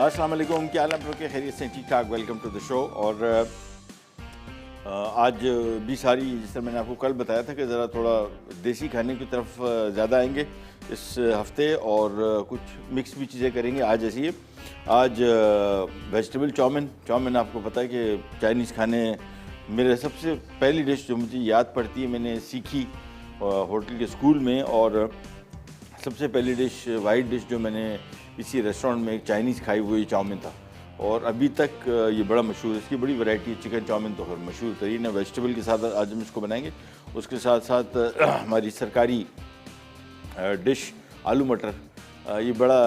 अस्सलाम वालेकुम, क्या हाल है आप लोग के? खैरियत से? ठीक ठाक। Welcome to the show. और आज भी सारी, जिस तरह मैंने आपको कल बताया था कि ज़रा थोड़ा देसी खाने की तरफ ज़्यादा आएंगे इस हफ्ते, और कुछ मिक्स भी चीज़ें करेंगे। आज ऐसी है, आज वेजिटेबल चाउमिन आपको पता है कि चाइनीज़ खाने मेरे सबसे पहली डिश जो मुझे याद पड़ती है, मैंने सीखी होटल के स्कूल में। और सबसे पहली डिश, वाइट डिश जो मैंने किसी रेस्टोरेंट में एक चाइनीज़ खाई, वो ये चाउमिन था। और अभी तक ये बड़ा मशहूर है, इसकी बड़ी वैरायटी है। चिकन चाउमिन तो मशहूर तरीन है। वेजिटेबल के साथ आज हम इसको बनाएंगे। उसके साथ साथ हमारी सरकारी डिश आलू मटर, ये बड़ा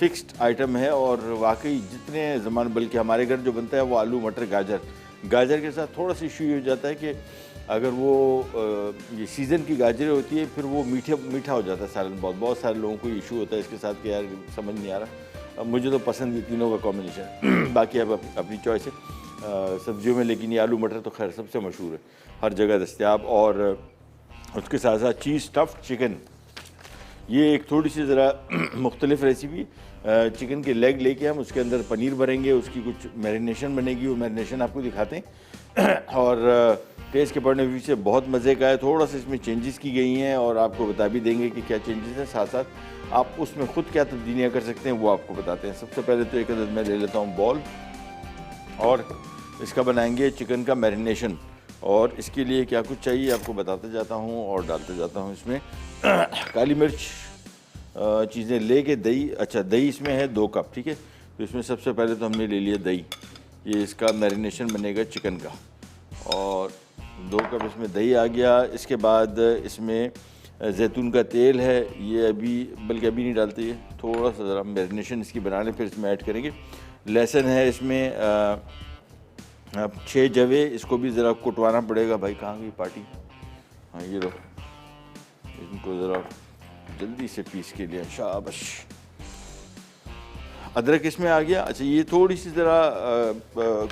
फिक्स्ड आइटम है। और वाकई जितने ज़मान, बल्कि हमारे घर जो बनता है वो आलू मटर गाजर के साथ थोड़ा सा इशू ये हो जाता है कि अगर वो ये सीज़न की गाजरें होती है, फिर वो मीठा हो जाता है सालन। बहुत सारे लोगों को इशू होता है इसके साथ कि यार समझ नहीं आ रहा। अब मुझे तो पसंद है तीनों का कॉम्बिनेशन बाकी अब अपनी चॉइस है सब्जियों में। लेकिन ये आलू मटर तो खैर सबसे मशहूर है, हर जगह दस्तयाब। और उसके साथ साथ चीज़ स्टफ्ड चिकन, ये एक थोड़ी सी ज़रा मुख्तलिफ रेसिपी। चिकन के लेग लेके हम उसके अंदर पनीर भरेंगे, उसकी कुछ मैरिनेशन बनेगी, वो मैरिनेशन आपको दिखाते हैं। और टेस्ट के पॉइंट ऑफ व्यू से बहुत मज़े का है। थोड़ा सा इसमें चेंजेस की गई हैं और आपको बता भी देंगे कि क्या चेंजेस हैं। साथ साथ आप उसमें ख़ुद क्या तब्दीलियाँ कर सकते हैं वो आपको बताते हैं। सबसे पहले तो एक अदद मैं ले लेता हूँ बॉल, और इसका बनाएंगे चिकन का मैरिनेशन। और इसके लिए क्या कुछ चाहिए आपको बताते जाता हूँ और डालते जाता हूँ इसमें। काली मिर्च, चीज़ें लेके दही, अच्छा दही इसमें है 2 कप, ठीक है। तो इसमें सबसे पहले तो हमने ले लिया दही, ये इसका मैरिनेशन बनेगा चिकन का। और 2 कप इसमें दही आ गया। इसके बाद इसमें जैतून का तेल है, ये बल्कि अभी नहीं डालते, ये थोड़ा सा ज़रा मैरिनेशन इसकी बना लें फिर इसमें ऐड करेंगे। लहसुन है इसमें 6 जवे, इसको भी ज़रा कुटवाना पड़ेगा। भाई कहाँ गई पार्टी? हाँ ये लो, इनको ज़रा जल्दी से पीस के लिए, शाबाश। अदरक इसमें आ गया। अच्छा ये थोड़ी सी ज़रा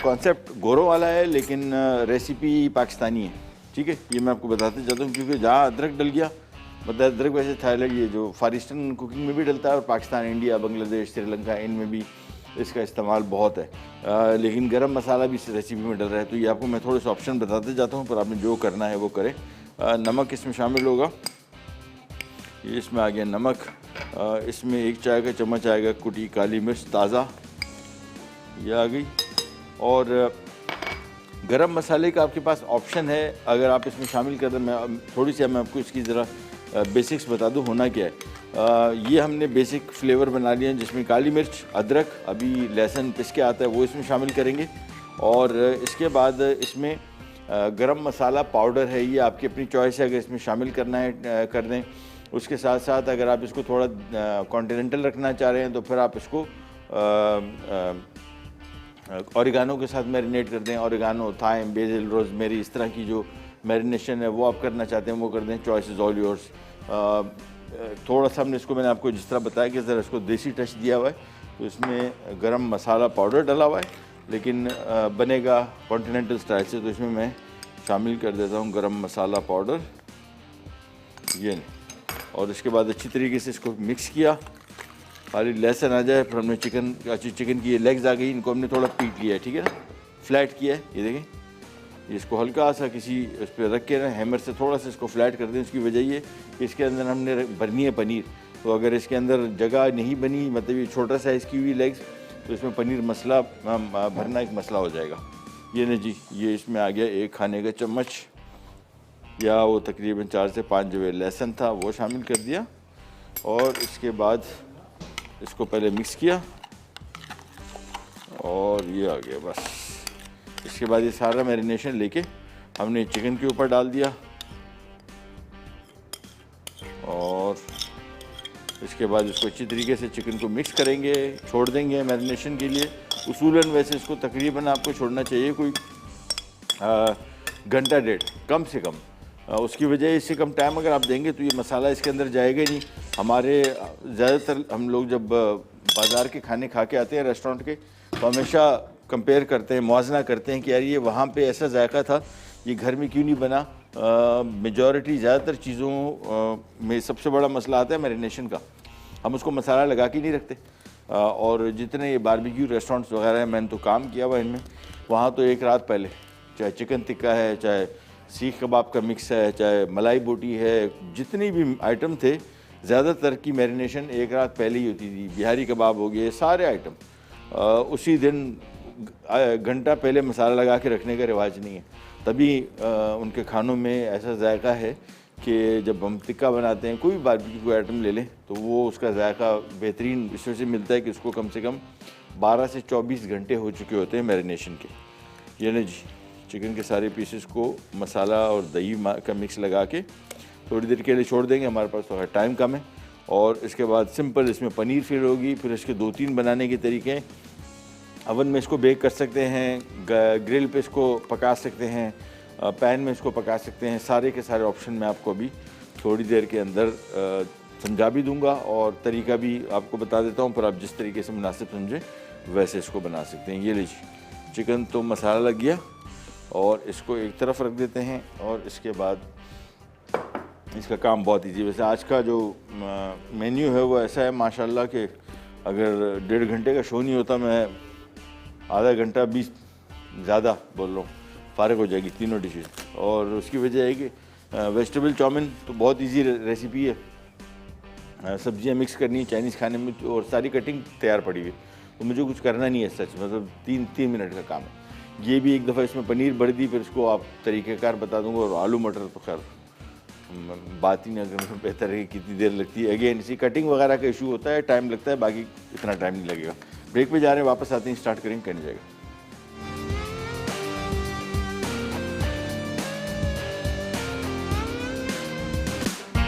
कॉन्सेप्ट गोरों वाला है, लेकिन रेसिपी पाकिस्तानी है, ठीक है। ये मैं आपको बताते जाता हूँ, क्योंकि जहाँ अदरक डल गया, मतलब अदरक वैसे थाईलैंड, ये जो फार ईस्टर्न कुकिंग में भी डलता है, और पाकिस्तान, इंडिया, बांग्लादेश, श्रीलंका, इनमें भी इसका इस्तेमाल बहुत है। लेकिन गरम मसाला भी इस रेसिपी में डल रहा है। तो ये आपको मैं थोड़े से ऑप्शन बताते जाता हूँ, पर आपने जो करना है वो करें। नमक इसमें शामिल होगा, ये इसमें आ गया नमक। इसमें 1 चाय का चम्मच आएगा कुटी काली मिर्च ताज़ा, ये आ गई। और गरम मसाले का आपके पास ऑप्शन है, अगर आप इसमें शामिल कर दें। मैं थोड़ी सी मैं आपको इसकी ज़रा बेसिक्स बता दूं होना क्या है। ये हमने बेसिक फ्लेवर बना लिए हैं, जिसमें काली मिर्च, अदरक, अभी लहसुन पिस के आता है वो इसमें शामिल करेंगे। और इसके बाद इसमें गरम मसाला पाउडर है, ये आपकी अपनी चॉइस है, अगर इसमें शामिल करना है कर दें। उसके साथ साथ अगर आप इसको थोड़ा कॉन्टिनेंटल रखना चाह रहे हैं तो फिर आप इसको ऑरिगानो के साथ मैरिनेट कर दें। ऑरिगानो, थाइम, बेसिल, रोज़मेरी, इस तरह की जो मैरिनेशन है वो आप करना चाहते हैं वो कर दें। Choice is all yours. थोड़ा सा हमने इसको, मैंने आपको जिस तरह बताया कि ज़रा इसको देसी टच दिया हुआ है, तो इसमें गरम मसाला पाउडर डला हुआ है, लेकिन बनेगा कॉन्टिनेंटल स्टाइल से। तो इसमें मैं शामिल कर देता हूँ गरम मसाला पाउडर, ये नहीं। और इसके बाद अच्छी तरीके से इसको मिक्स किया, खाली लहसुन आ जाए, फिर हमने चिकन की ये लेग्स आ गई, इनको हमने थोड़ा पीट लिया है, ठीक है ना, फ्लैट किया है। ये देखें, इसको हल्का सा किसी उस पर रख के ना हैमर से थोड़ा सा इसको फ्लैट कर दें। उसकी वजह ये कि इसके अंदर हमने भरनी है पनीर। तो अगर इसके अंदर जगह नहीं बनी, मतलब ये छोटा साइज़ की हुई लेग्स, तो इसमें पनीर मसला भरना एक मसला हो जाएगा। ये नहीं जी, ये इसमें आ गया 1 खाने का चम्मच, या वो तकरीबन 4 से 5 जो लहसुन था वो शामिल कर दिया। और इसके बाद इसको पहले मिक्स किया, और ये आ गया बस। इसके बाद ये सारा मैरिनेशन लेके हमने चिकन के ऊपर डाल दिया, और इसके बाद इसको अच्छी तरीके से चिकन को मिक्स करेंगे, छोड़ देंगे मैरिनेशन के लिए। उसूलन वैसे इसको तकरीबन आपको छोड़ना चाहिए कोई घंटा डेढ़ कम से कम। उसकी वजह इससे कम टाइम अगर आप देंगे तो ये मसाला इसके अंदर जाएगा ही नहीं। हमारे ज़्यादातर हम लोग जब बाज़ार के खाने खा के आते हैं रेस्टोरेंट के, तो हमेशा कंपेयर करते हैं, मुआवजा करते हैं कि यार ये वहाँ पे ऐसा जायका था, ये घर में क्यों नहीं बना। मेजॉरिटी ज़्यादातर चीज़ों में सबसे बड़ा मसला आता है मैरिनेशन का। हम उसको मसाला लगा के नहीं रखते, और जितने ये बारबेक्यू रेस्टोरेंट्स वगैरह हैं, मैंने तो काम किया हुआ इनमें, वहाँ तो एक रात पहले, चाहे चिकन टिक्का है, चाहे सीख कबाब का मिक्स है, चाहे मलाई बोटी है, जितनी भी आइटम थे ज़्यादातर की मैरिनेशन एक रात पहले ही होती थी। बिहारी कबाब हो गए, सारे आइटम उसी दिन घंटा पहले मसाला लगा के रखने का रिवाज नहीं है, तभी उनके खानों में ऐसा जायका है कि जब हम टिक्का बनाते हैं, कोई भी बारबेक्यू को आइटम ले लें, तो वो उसका जायका बेहतरीन इस वजह से मिलता है कि उसको कम से कम 12 से 24 घंटे हो चुके होते हैं मैरिनेशन के। ये नहीं जी, चिकन के सारे पीसेस को मसाला और दही का मिक्स लगा के थोड़ी देर के लिए छोड़ देंगे, हमारे पास थोड़ा टाइम कम है। और इसके बाद सिंपल इसमें पनीर फिल होगी। फिर इसके 2-3 बनाने के तरीके हैं। अवन में इसको बेक कर सकते हैं, ग्रिल पे इसको पका सकते हैं, पैन में इसको पका सकते हैं। सारे के सारे ऑप्शन मैं आपको अभी थोड़ी देर के अंदर समझा भी दूंगा और तरीका भी आपको बता देता हूँ, पर आप जिस तरीके से मुनासिब समझें वैसे इसको बना सकते हैं। ये लीजिए, चिकन तो मसाला लग गया और इसको एक तरफ रख देते हैं। और इसके बाद इसका काम बहुत ईजी। वैसे आज का जो मेन्यू है वो ऐसा है माशाल्लाह कि अगर 1.5 घंटे का शो नहीं होता, मैं आधा घंटा 20 ज़्यादा बोल रहा हूँ, फ़ारिग हो जाएगी तीनों डिशेस। और उसकी वजह है कि वेजिटेबल चाउमीन तो बहुत इजी रेसिपी है। सब्जियां मिक्स करनी है चाइनीज़ खाने में, और सारी कटिंग तैयार पड़ी हुई, तो मुझे कुछ करना नहीं है सच, मतलब 3 मिनट का काम है। ये भी एक दफ़ा इसमें पनीर भर दी, फिर इसको आप तरीक़ेकार बता दूँगा। और आलू मटर तो खैर बात ही नहीं अगर में बेहतर है कि कितनी देर लगती है। अगेन इसी कटिंग वगैरह का इशू होता है, टाइम लगता है, बाकी इतना टाइम नहीं लगेगा। ब्रेक पे जा रहे हैं, वापस आते हैं, स्टार्ट करेंगे, करने जाएगा।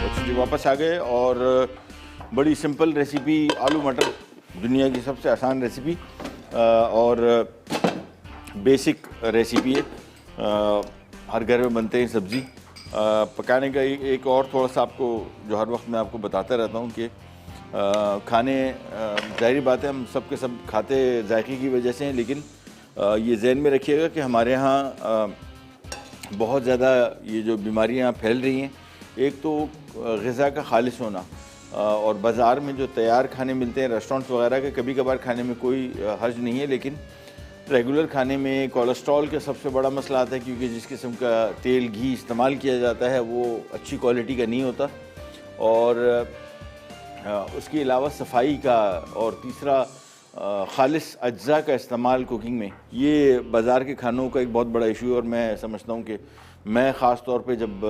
अच्छा जी, वापस आ गए और बड़ी सिंपल रेसिपी आलू मटर, दुनिया की सबसे आसान रेसिपी और बेसिक रेसिपी है। हर घर में बनते हैं सब्ज़ी। पकाने का एक और थोड़ा सा आपको, जो हर वक्त मैं आपको बताता रहता हूँ कि खाने ज़ाहिर बात है हम सब के सब खाते जायके की वजह से हैं, लेकिन ये ज़हन में रखिएगा कि हमारे यहाँ बहुत ज़्यादा ये जो बीमारियाँ फैल रही हैं, एक तो ग़िज़ा का खालिस होना, और बाज़ार में जो तैयार खाने मिलते हैं रेस्टोरेंट्स वगैरह के, कभी कभार खाने में कोई हर्ज नहीं है, लेकिन रेगुलर खाने में कोलेस्ट्रॉल का सबसे बड़ा मसला आता है, क्योंकि जिस किस्म का तेल घी इस्तेमाल किया जाता है वो अच्छी क्वालिटी का नहीं होता। और उसके अलावा सफाई का, और तीसरा खालिस अज्जा का इस्तेमाल कुकिंग में, ये बाज़ार के खानों का एक बहुत बड़ा इशू है। और मैं समझता हूँ कि मैं ख़ास तौर पे जब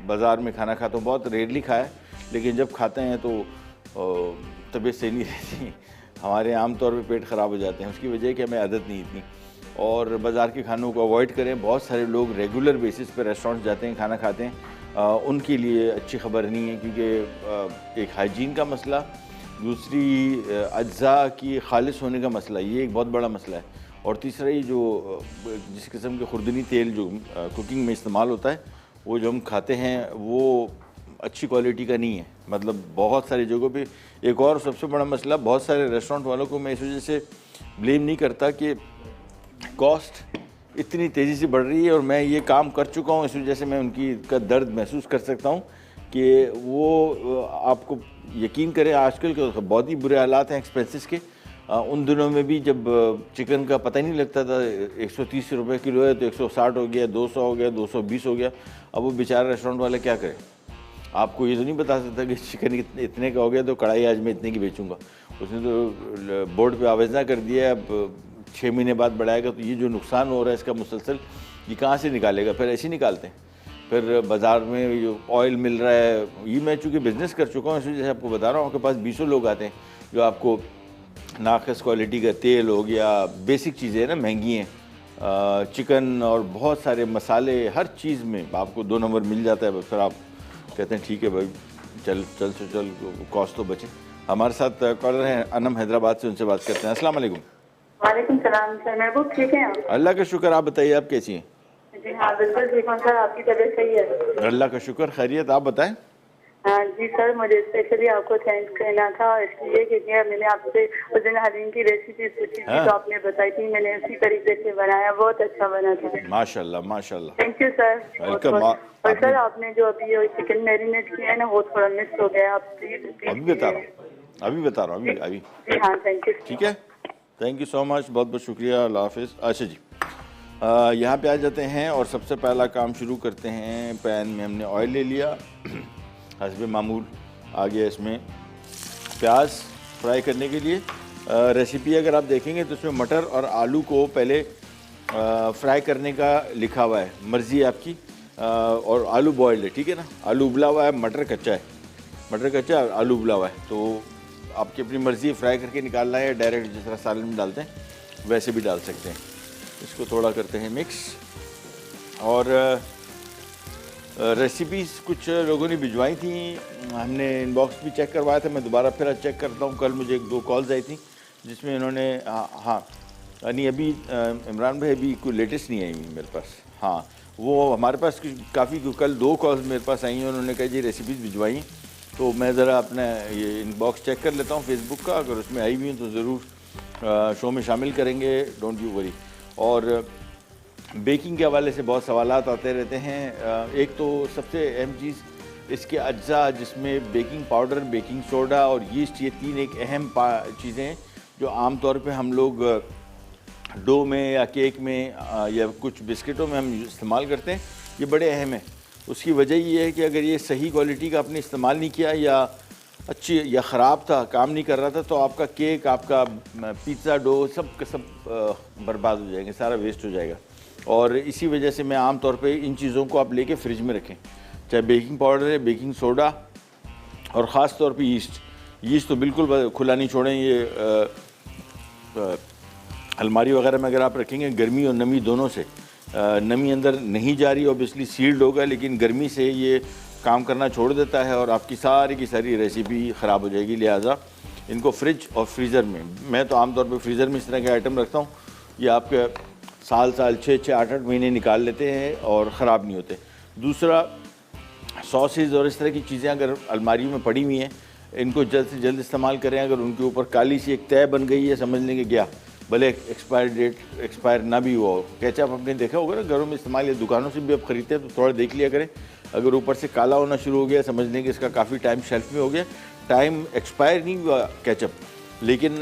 बाज़ार में खाना खाता हूँ, बहुत रेयरली खाया, लेकिन जब खाते हैं तो तबीयत सही नहीं रहती, हमारे आम तौर पे पेट ख़राब हो जाते हैं। उसकी वजह है कि हमें आदत नहीं इतनी, और बाज़ार के खानों को अवॉइड करें। बहुत सारे लोग रेगुलर बेसिस पे रेस्टोरेंट जाते हैं, खाना खाते हैं, उनके लिए अच्छी खबर नहीं है, क्योंकि एक हाइजीन का मसला, दूसरी अज्जा की खालिस होने का मसला, ये एक बहुत बड़ा मसला है। और तीसरा ये जो जिस किस्म के खुर्दनी तेल जो कुकिंग में इस्तेमाल होता है, वो जो हम खाते हैं वो अच्छी क्वालिटी का नहीं है। मतलब बहुत सारी जगहों पे एक और सबसे बड़ा मसला, बहुत सारे रेस्टोरेंट वालों को मैं इस वजह से ब्लेम नहीं करता कि कॉस्ट इतनी तेज़ी से बढ़ रही है, और मैं ये काम कर चुका हूँ, इस वजह से मैं उनकी का दर्द महसूस कर सकता हूँ कि वो आपको यकीन करें आजकल के बहुत ही बुरे हालात हैं एक्सपेंसेस के। उन दिनों में भी जब चिकन का पता ही नहीं लगता था, 130 रुपये किलो है तो 160 हो गया, 200 हो गया, 220 हो गया। अब वो बेचारा रेस्टोरेंट वाले क्या करें, आपको ये तो नहीं बता सकता कि चिकन इतने का हो गया तो कढ़ाई आज मैं इतने की बेचूंगा। उसने तो बोर्ड पे आवेदन कर दिया, अब 6 महीने बाद बढ़ाएगा, तो ये जो नुकसान हो रहा है इसका मुसलसल, ये कहाँ से निकालेगा? फिर ऐसे ही निकालते हैं। फिर बाज़ार में जो ऑयल मिल रहा है, ये मैं चूँकि बिज़नेस कर चुका हूँ, इस वजह से आपको बता रहा हूँ, आपके पास 20 लोग आते हैं जो आपको नाक़िस क्वालिटी का तेल हो गया, बेसिक चीज़ें ना महंगी हैं, चिकन और बहुत सारे मसाले, हर चीज़ में आपको 2 नंबर मिल जाता है। फिर आप कहते हैं ठीक है भाई, चल कॉस्ट तो बचे। हमारे साथ कॉलर हैं अनम हैदराबाद से, उनसे बात करते हैं। अस्सलाम वालेकुम। वालेकुम सलाम सर, महबूब ठीक है आप? अल्लाह का शुक्र, आप बताइए आप कैसी हैं? जी हाँ बिल्कुल ठीक हूँ सर, आपकी तबीयत सही है? अल्लाह का शुक्र, खैरियत, आप बताएं। हाँ जी सर, मुझे स्पेशली आपको थैंक्स कहना था, इसलिए क्योंकि मैंने आपसे उस दिन हलीम की रेसिपी पूछी थी, तो आपने बताई थी, मैंने उसी तरीके से बनाया, बहुत अच्छा बना था। माशाल्लाह माशाल्लाह, थैंक यू सर। वेलकम। और सर आपने जो अभी चिकन मैरिनेट किया है ना, वो थोड़ा मिस हो गया, आप प्लीज अभी बता रहा हूँ, अभी बता रहा हूँ, अभी हाँ थैंक यू। ठीक है, थैंक यू सो मच, बहुत बहुत शुक्रिया, अल्लाह हाफिज़। अच्छा जी, यहाँ पे आ जाते हैं और सबसे पहला काम शुरू करते हैं। पैन में हमने ऑयल ले लिया हस्बे मामूल। आ गया इसमें प्याज फ्राई करने के लिए। रेसिपी अगर आप देखेंगे तो इसमें मटर और आलू को पहले फ्राई करने का लिखा हुआ है, मर्ज़ी है आपकी। और आलू बॉयल्ड है, ठीक है ना, आलू उबला हुआ है, मटर कच्चा है, मटर कच्चा है, आलू उबला हुआ है। तो आपकी अपनी मर्ज़ी, फ्राई करके निकालना है या डायरेक्ट जिस तरह सालन में डालते हैं वैसे भी डाल सकते हैं। इसको थोड़ा करते हैं मिक्स। और रेसिपीज़ कुछ लोगों ने भिजवाई थी, हमने इनबॉक्स भी चेक करवाया था, मैं दोबारा फिर चेक करता हूँ। कल मुझे 1-2 कॉल्स आई थी जिसमें इन्होंने हाँ नहीं अभी इमरान भाई अभी कोई लेटेस्ट नहीं आई मेरे पास। हाँ वो हमारे पास काफ़ी कल 2 कॉल्स मेरे पास आई हैं, उन्होंने कहा जी रेसिपीज़ भिजवाई, तो मैं ज़रा अपना ये इनबॉक्स चेक कर लेता हूँ फेसबुक का, अगर उसमें आई हुई हैं तो ज़रूर शो में शामिल करेंगे, डोंट यू वरी। और बेकिंग के हवाले से बहुत सवालात आते रहते हैं। एक तो सबसे अहम चीज़ इसके अज्जा, जिसमें बेकिंग पाउडर, बेकिंग सोडा और यीस्ट, ये 3 एक अहम चीज़ें हैं जो आम तौर पे हम लोग डो में या केक में या कुछ बिस्किटों में हम इस्तेमाल करते हैं, ये बड़े अहम हैं। उसकी वजह ये है कि अगर ये सही क्वालिटी का आपने इस्तेमाल नहीं किया या अच्छी या ख़राब था, काम नहीं कर रहा था, तो आपका केक, आपका पिज़्ज़ा डो सब का सब बर्बाद हो जाएंगे, सारा वेस्ट हो जाएगा। और इसी वजह से मैं आम तौर पे इन चीज़ों को आप लेके फ्रिज में रखें, चाहे बेकिंग पाउडर है, बेकिंग सोडा और ख़ास तौर पे यीस्ट तो बिल्कुल खुला नहीं छोड़ें। ये अलमारी वगैरह में अगर आप रखेंगे गर्मी और नमी दोनों से, नमी अंदर नहीं जा रही, ऑब्वियसली सील्ड होगा, लेकिन गर्मी से ये काम करना छोड़ देता है और आपकी सारी की सारी रेसिपी ख़राब हो जाएगी। लिहाजा इनको फ्रिज और फ्रीज़र में, मैं तो आमतौर पे फ्रीज़र में इस तरह के आइटम रखता हूँ, ये आपके साल 6-6, 8-8 महीने निकाल लेते हैं और ख़राब नहीं होते। दूसरा, सॉसेज और इस तरह की चीज़ें अगर अलमारी में पड़ी हुई हैं, इनको जल्द से जल्द इस्तेमाल करें। अगर उनके ऊपर काली सी एक तय बन गई है, समझ लेंगे गया, भले एक्सपायर डेट एक्सपायर ना भी हुआ हो। केचप आपने देखा होगा ना घरों में इस्तेमाल, या दुकानों से भी आप ख़रीदते हैं तो थोड़ा देख लिया करें, अगर ऊपर से काला होना शुरू हो गया, समझ लेंगे इसका काफ़ी टाइम शेल्फ में हो गया। टाइम एक्सपायर नहीं हुआ केचप, लेकिन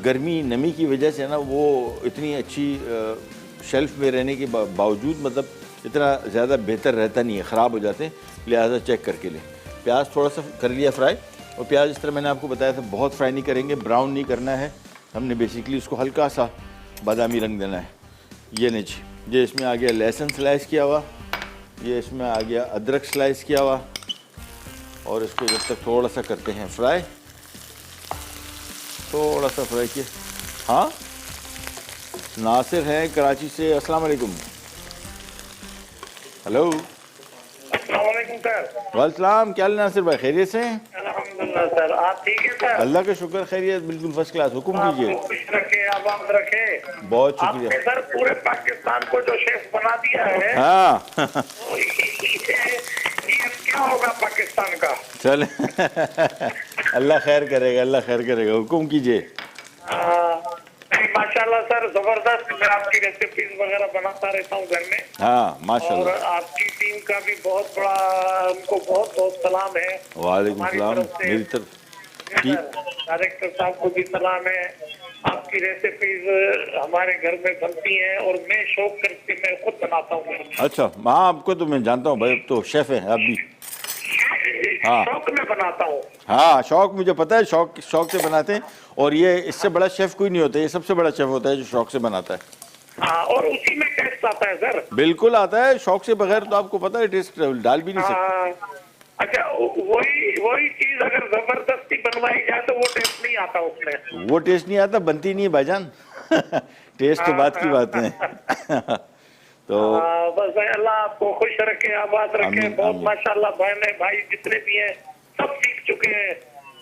गर्मी नमी की वजह से ना वो इतनी अच्छी शेल्फ में रहने के बावजूद मतलब इतना ज़्यादा बेहतर रहता नहीं है, ख़राब हो जाते हैं, लिहाजा चेक करके लें। प्याज थोड़ा सा कर लिया फ्राई, और प्याज इस तरह मैंने आपको बताया था बहुत फ्राई नहीं करेंगे, ब्राउन नहीं करना है हमने, बेसिकली उसको हल्का सा बादामी रंग देना है। ये नहीं जी, ये इसमें आ गया लहसुन स्लाइस किया हुआ, ये इसमें आ गया अदरक स्लाइस किया हुआ, और इसको जब तक थोड़ा सा करते हैं फ्राई, थोड़ा सा फ्राई किया। हाँ नासिर है कराची से, अस्सलाम वालेकुम। Hello sir. वालेकुम, क्या हाल नासिर भाई, खैरियत से हैं? अल्हम्दुलिल्लाह सर, आप ठीक है सर? अल्लाह का शुक्र, खैरियत बिल्कुल फर्स्ट क्लास। हुक्म कीजिए। खुश रखे, आबाद रखे। बहुत शुक्रिया। आपने सर पूरे पाकिस्तान को जो शेफ बना दिया है, हाँ तो ये क्या होगा पाकिस्तान का? चले अल्लाह खैर करेगा, अल्लाह खैर करेगा। हुक्म कीजिए। माशाल्लाह सर, जबरदस्त। मैं आपकी रेसिपीज वगैरह बनाता रहता हूँ घर में। हाँ माशाल्लाह। और आपकी टीम का भी बहुत बड़ा, उनको बहुत बहुत सलाम है। वालेकुम सलाम। मेरी तरफ डायरेक्टर साहब को भी सलाम है। आपकी रेसिपीज हमारे घर में बनती हैं और मैं शौक करके मैं खुद बनाता हूँ। अच्छा, हाँ आपको तो मैं जानता हूँ भाई, तो शेफ है आप भी। हाँ शौक में बनाता हूँ। हाँ शौक मुझे पता है, शौक से बनाते हैं, और ये इससे बड़ा शेफ कोई नहीं होता, ये सबसे बड़ा शेफ होता है जो शौक से बनाता है। हाँ, और उसी में टेस्ट आता है सर। बिल्कुल आता है, शौक से बगैर तो आपको पता है टेस्ट डाल भी नहीं सकते। अच्छा, वही चीज अगर जबरदस्ती बनवाई जाए तो वो टेस्ट नहीं आता उसमें। वो टेस्ट नहीं आता, बनती नहीं है भाईजान टेस्ट तो बात की बात है तो बस अल्लाह आपको खुश रखे, आबाद रखे। बहुत माशाल्लाह भाई जितने भी हैं सब सीख चुके हैं।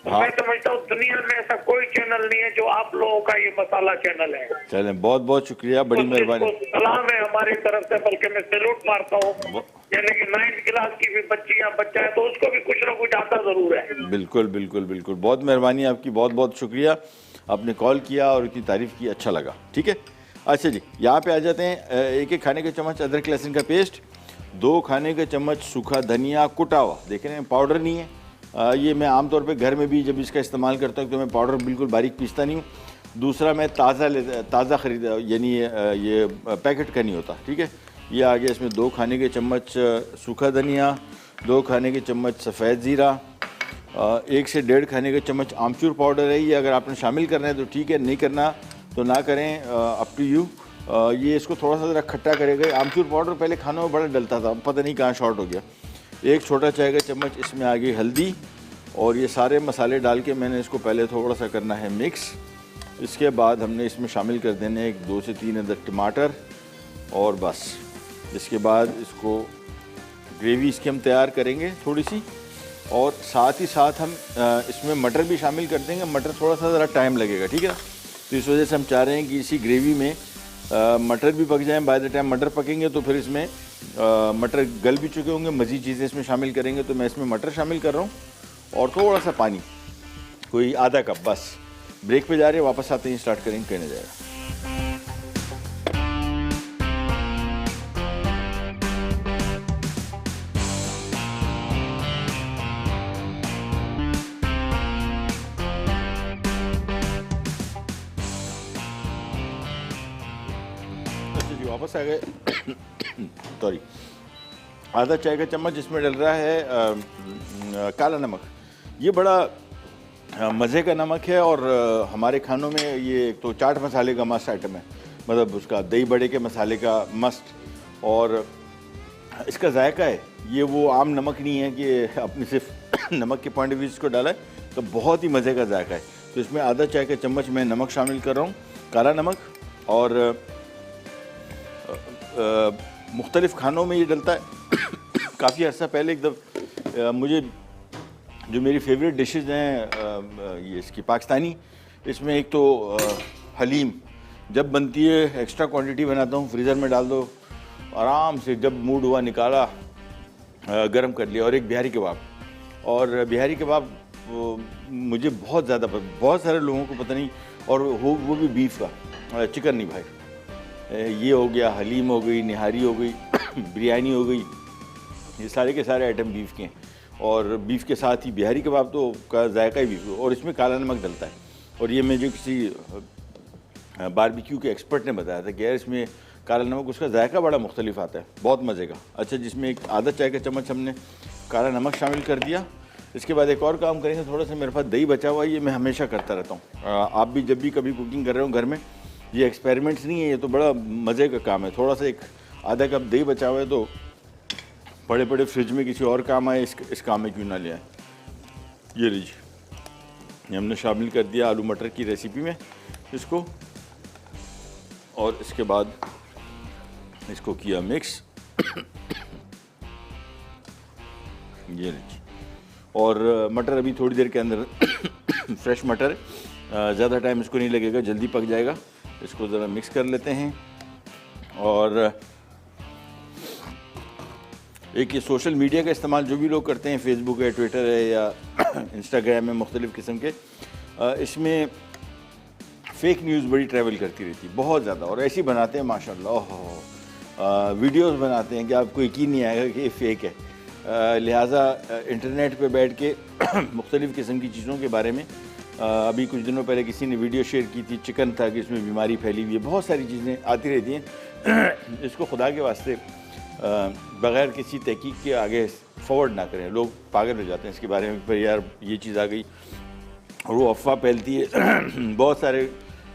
हाँ। मैं समझता हूँ दुनिया में ऐसा कोई चैनल नहीं है जो आप लोगों का ये मसाला चैनल है। चलें, बहुत बहुत शुक्रिया, बड़ी मेहरबानी। सलाम है हमारी तरफ से, बल्कि मैं सैल्यूट मारता हूँ। यानी कि 9th क्लास की भी बच्चा है तो उसको भी कुछ ना कुछ आता जरूर है। बिल्कुल बिल्कुल बिल्कुल, बहुत मेहरबानी आपकी, बहुत बहुत शुक्रिया, आपने कॉल किया और इतनी तारीफ़ की, अच्छा लगा। ठीक है, अच्छा जी, यहाँ पे आ जाते हैं। 1 खाने का चम्मच अदरक लहसुन का पेस्ट, 2 खाने का चम्मच सूखा धनिया कुटा हुआ, देख रहे हैं पाउडर नहीं है, ये मैं आमतौर पे घर में भी जब इसका इस्तेमाल करता हूँ तो मैं पाउडर बिल्कुल बारीक पीसता नहीं हूँ। दूसरा मैं ताज़ा ख़रीद, यानी ये पैकेट का नहीं होता, ठीक है। ये आ गया, इसमें 2 खाने के चम्मच सूखा धनिया, 2 खाने के चम्मच सफ़ेद ज़ीरा, 1 से 1.5 खाने के चम्मच आमचूर पाउडर है। ये अगर आपने शामिल करना है तो ठीक है, नहीं करना तो ना करें, अप टू यू। ये इसको थोड़ा सा ज़रा खट्टा करेगा। आमचूर पाउडर पहले खानों में बड़ा डलता था, पता नहीं कहाँ शॉर्ट हो गया। 1 छोटा चाय का चम्मच इसमें आ गई हल्दी, और ये सारे मसाले डाल के मैंने इसको पहले थोड़ा सा करना है मिक्स। इसके बाद हमने इसमें शामिल कर देने 2 से 3 अदद टमाटर, और बस इसके बाद इसको ग्रेवी इसकी हम तैयार करेंगे थोड़ी सी, और साथ ही साथ हम इसमें मटर भी शामिल कर देंगे। मटर थोड़ा सा ज़रा टाइम लगेगा, ठीक है। तो इस वजह से हम चाह रहे हैं कि इसी ग्रेवी में मटर भी पक जाएं। बाय द टाइम मटर पकेंगे तो फिर इसमें मटर गल भी चुके होंगे, मज़ीद चीज़ें इसमें शामिल करेंगे। तो मैं इसमें मटर शामिल कर रहा हूँ और थोड़ा सा पानी, कोई आधा कप बस। ब्रेक पे जा रहे हैं, वापस आते ही स्टार्ट करेंगे, कहने जाएगा। वापस आ गए। सॉरी, आधा चाय का चम्मच इसमें डल रहा है काला नमक। ये बड़ा मज़े का नमक है, और हमारे खानों में ये तो चाट मसाले का मस्त आइटम है, मतलब उसका दही बड़े के मसाले का मस्त। और इसका जायका है, ये वो आम नमक नहीं है कि अपने सिर्फ नमक के पॉइंट ऑफ व्यू इसको डाला है, तो बहुत ही मज़े का जायका है। तो इसमें आधा चाय का चम्मच मैं नमक शामिल कर रहा हूँ, काला नमक। और मुख्तलिफ़ खानों में ये डलता है। काफ़ी अर्सा पहले एकदम मुझे जो मेरी फेवरेट डिशेज़ हैं ये इसकी पाकिस्तानी, इसमें एक तो हलीम जब बनती है एक्स्ट्रा क्वांटिटी बनाता हूँ, फ्रीज़र में डाल दो, आराम से जब मूड हुआ निकाला, गरम कर लिया। और एक बिहारी कबाब, और बिहारी कबाब मुझे बहुत ज़्यादा, बहुत सारे लोगों को पता नहीं, और वो भी बीफ का, चिकन नहीं भाई। ये हो गया, हलीम हो गई, निहारी हो गई, बिरयानी हो गई, ये सारे के सारे आइटम बीफ के हैं। और बीफ के साथ ही बिहारी कबाब तो का जायका ही बीफ, और इसमें काला नमक डलता है। और ये मुझे किसी बारबेक्यू के एक्सपर्ट ने बताया था कि यार इसमें काला नमक, उसका जायका बड़ा मुख्तलिफ आता है, बहुत मज़े का। अच्छा, जिसमें एक आधा चाय का चम्मच हमने काला नमक शामिल कर दिया। इसके बाद एक और काम करेंगे, थोड़ा सा मेरे पास दही बचा हुआ है, ये मैं हमेशा करता रहता हूँ। आप भी जब भी कभी कुकिंग कर रहे हो घर में, ये एक्सपेरिमेंट्स नहीं है, ये तो बड़ा मज़े का काम है। थोड़ा सा एक आधा कप दही बचा हुआ है, तो बड़े बड़े फ्रिज में किसी और काम आए, इस काम में क्यों ना ले आए। ये लीजिए, ये हमने शामिल कर दिया आलू मटर की रेसिपी में इसको, और इसके बाद इसको किया मिक्स। ये लीजिए, और मटर अभी थोड़ी देर के अंदर फ्रेश मटर, ज़्यादा टाइम इसको नहीं लगेगा, जल्दी पक जाएगा। इसको ज़रा मिक्स कर लेते हैं। और एक ये सोशल मीडिया का इस्तेमाल जो भी लोग करते हैं, फेसबुक है, ट्विटर है, या इंस्टाग्राम है, मुख्तलिफ़ किस्म के, इसमें फ़ेक न्यूज़ बड़ी ट्रैवल करती रहती है, बहुत ज़्यादा। और ऐसी बनाते हैं माशाल्लाह, वीडियोस बनाते हैं कि आपको यकीन नहीं आएगा कि ये फ़ेक है। लिहाजा इंटरनेट पे बैठ के मुख्तलिफ़ किस्म की चीज़ों के बारे में, अभी कुछ दिनों पहले किसी ने वीडियो शेयर की थी, चिकन था कि इसमें बीमारी फैली हुई है, बहुत सारी चीज़ें आती रहती हैं। इसको खुदा के वास्ते बग़ैर किसी तहकीक के आगे फॉरवर्ड ना करें, लोग पागल हो जाते हैं इसके बारे में, पर यार ये चीज़ आ गई, और वो अफवाह फैलती है। बहुत सारे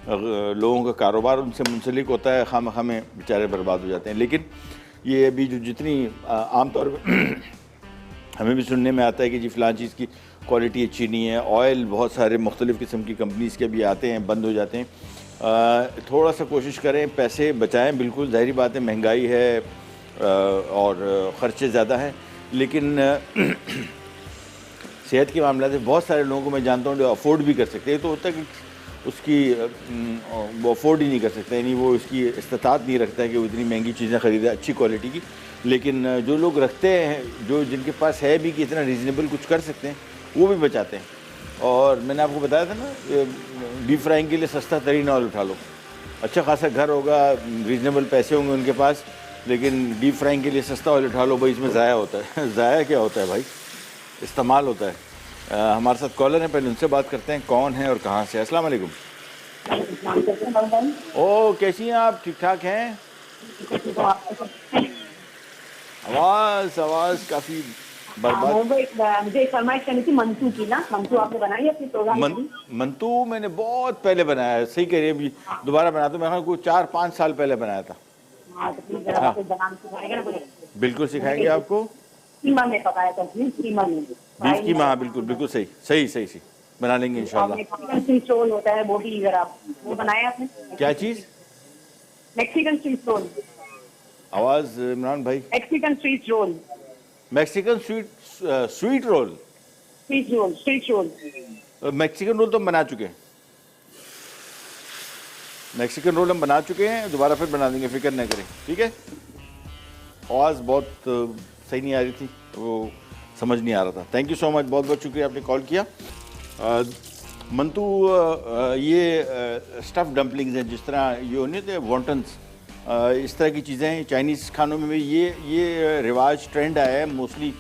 लोगों का कारोबार उनसे मुंसलिक होता है, खामखा में बेचारे बर्बाद हो जाते हैं। लेकिन ये अभी जो जितनी आम तौर पर हमें भी सुनने में आता है कि जी फ़लाँ चीज़ की क्वालिटी अच्छी नहीं है, ऑयल बहुत सारे मुख्तलिफ़ किस्म की कंपनीज़ के भी आते हैं, बंद हो जाते हैं। थोड़ा सा कोशिश करें, पैसे बचाएं। बिल्कुल ज़ाहिर बात है, महंगाई है और ख़र्चे ज़्यादा हैं, लेकिन सेहत के मामले से बहुत सारे लोगों को मैं जानता हूँ जो अफोर्ड भी कर सकते हैं। तो होता है कि उसकी वो अफोर्ड ही नहीं कर सकता, यानी वो इसकी इस्तात नहीं रखता है कि वो इतनी महंगी चीज़ें ख़रीदे अच्छी क्वालिटी की। लेकिन जो लोग रखते हैं, जो जिनके पास है भी कि इतना रीज़नेबल कुछ कर सकते हैं, वो भी बचाते हैं। और मैंने आपको बताया था ना, डीप फ्राइंग के लिए सस्ता तरीन ऑयल उठा लो। अच्छा खासा घर होगा, रीज़नेबल पैसे होंगे उनके पास, लेकिन डीप फ्राइंग के लिए सस्ता ऑयल उठा लो। भाई इसमें ज़ाया होता है। ज़ाया क्या होता है भाई? इस्तेमाल होता है। हमारे साथ कॉलर हैं, पहले उनसे बात करते हैं कौन है और कहाँ से। अस्सलाम वालेकुम। ओ कैसी हैं आप, ठीक ठाक हैं? आवाज़ काफ़ी बर्बाद। मुझे एक फरमाइश करनी थी मंतू की ना, मंतू आपने बनाई है अपनी प्रोग्राम? मंतू मैंने बहुत पहले बनाया है, सही कह रही है, अभी दोबारा बनाया तो मैं कोई 4-5 साल पहले बनाया था। हाँ, तो प्लीज जरा आपको बनाना सिखाएगा ना मुझे? बिल्कुल सिखाएंगे आपको। कीमा में पकाया था, कीमा में, बीफ कीमा, हाँ बिल्कुल सही बना लेंगे इंशाल्लाह। मैक्सिकन स्ट्रीट रोल होता है, वो भी जरा वो बनाया आपने? क्या चीज़? Mexican street role. आवाज़ इमरान भाई। Mexican street roll. Mexican sweet roll. Street roll. Mexican roll तो हम बना चुके हैं, मैक्सिकन रोल हम बना चुके हैं, दोबारा फिर बना देंगे, फिक्र न करें, ठीक है। आवाज़ बहुत सही नहीं आ रही थी, वो समझ नहीं आ रहा था। थैंक यू सो मच, बहुत बहुत शुक्रिया आपने कॉल किया। मंतू ये स्टफ़ डम्पलिंग्स हैं, जिस तरह ये होने थे वॉन्टन्स, इस तरह की चीज़ें हैं। चाइनीज़ खानों में भी ये रिवाज ट्रेंड आया है, मोस्टली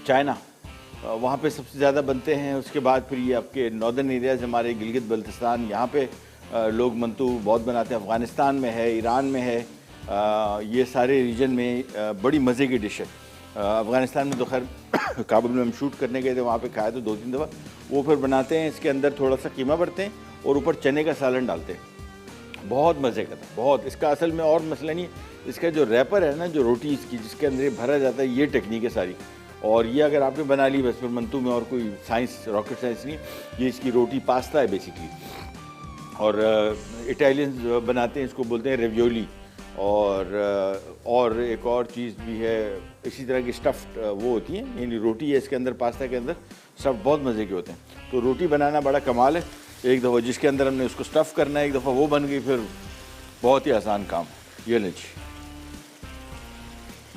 चाइना, वहाँ पे सबसे ज़्यादा बनते हैं। उसके बाद फिर ये आपके नॉर्दर्न एरियाज़, हमारे गिलगित बल्तिस्तान, यहाँ पे लोग मंतू बहुत बनाते हैं। अफ़गानिस्तान में है, ईरान में है, ये सारे रीजन में बड़ी मज़े की डिश है। अफ़गानिस्तान में तो खैर काबुल में हम शूट करने गए थे, वहाँ पे खाया तो 2-3 दफ़ा। वो फिर बनाते हैं, इसके अंदर थोड़ा सा कीमा भरते हैं और ऊपर चने का सालन डालते हैं, बहुत मज़े का था, बहुत। इसका असल में और मसला नहीं, इसका जो रैपर है ना, जो रोटी इसकी जिसके अंदर ये भरा जाता है, ये टेक्निक है सारी। और ये अगर आपने बना ली बस, फिर मंतू में और कोई साइंस, रॉकेट साइंस नहीं, ये इसकी रोटी पास्ता है बेसिकली। और इटालियंस बनाते हैं, इसको बोलते हैं रेवियोली। और एक और चीज़ भी है इसी तरह की स्टफ़्ड वो होती है, यानी रोटी है इसके अंदर, पास्ता के अंदर स्टफ़ बहुत मज़े के होते हैं। तो रोटी बनाना बड़ा कमाल है। एक दफ़ा जिसके अंदर हमने उसको स्टफ़ करना है, एक दफ़ा वो बन गई, फिर बहुत ही आसान काम। ये लीजिए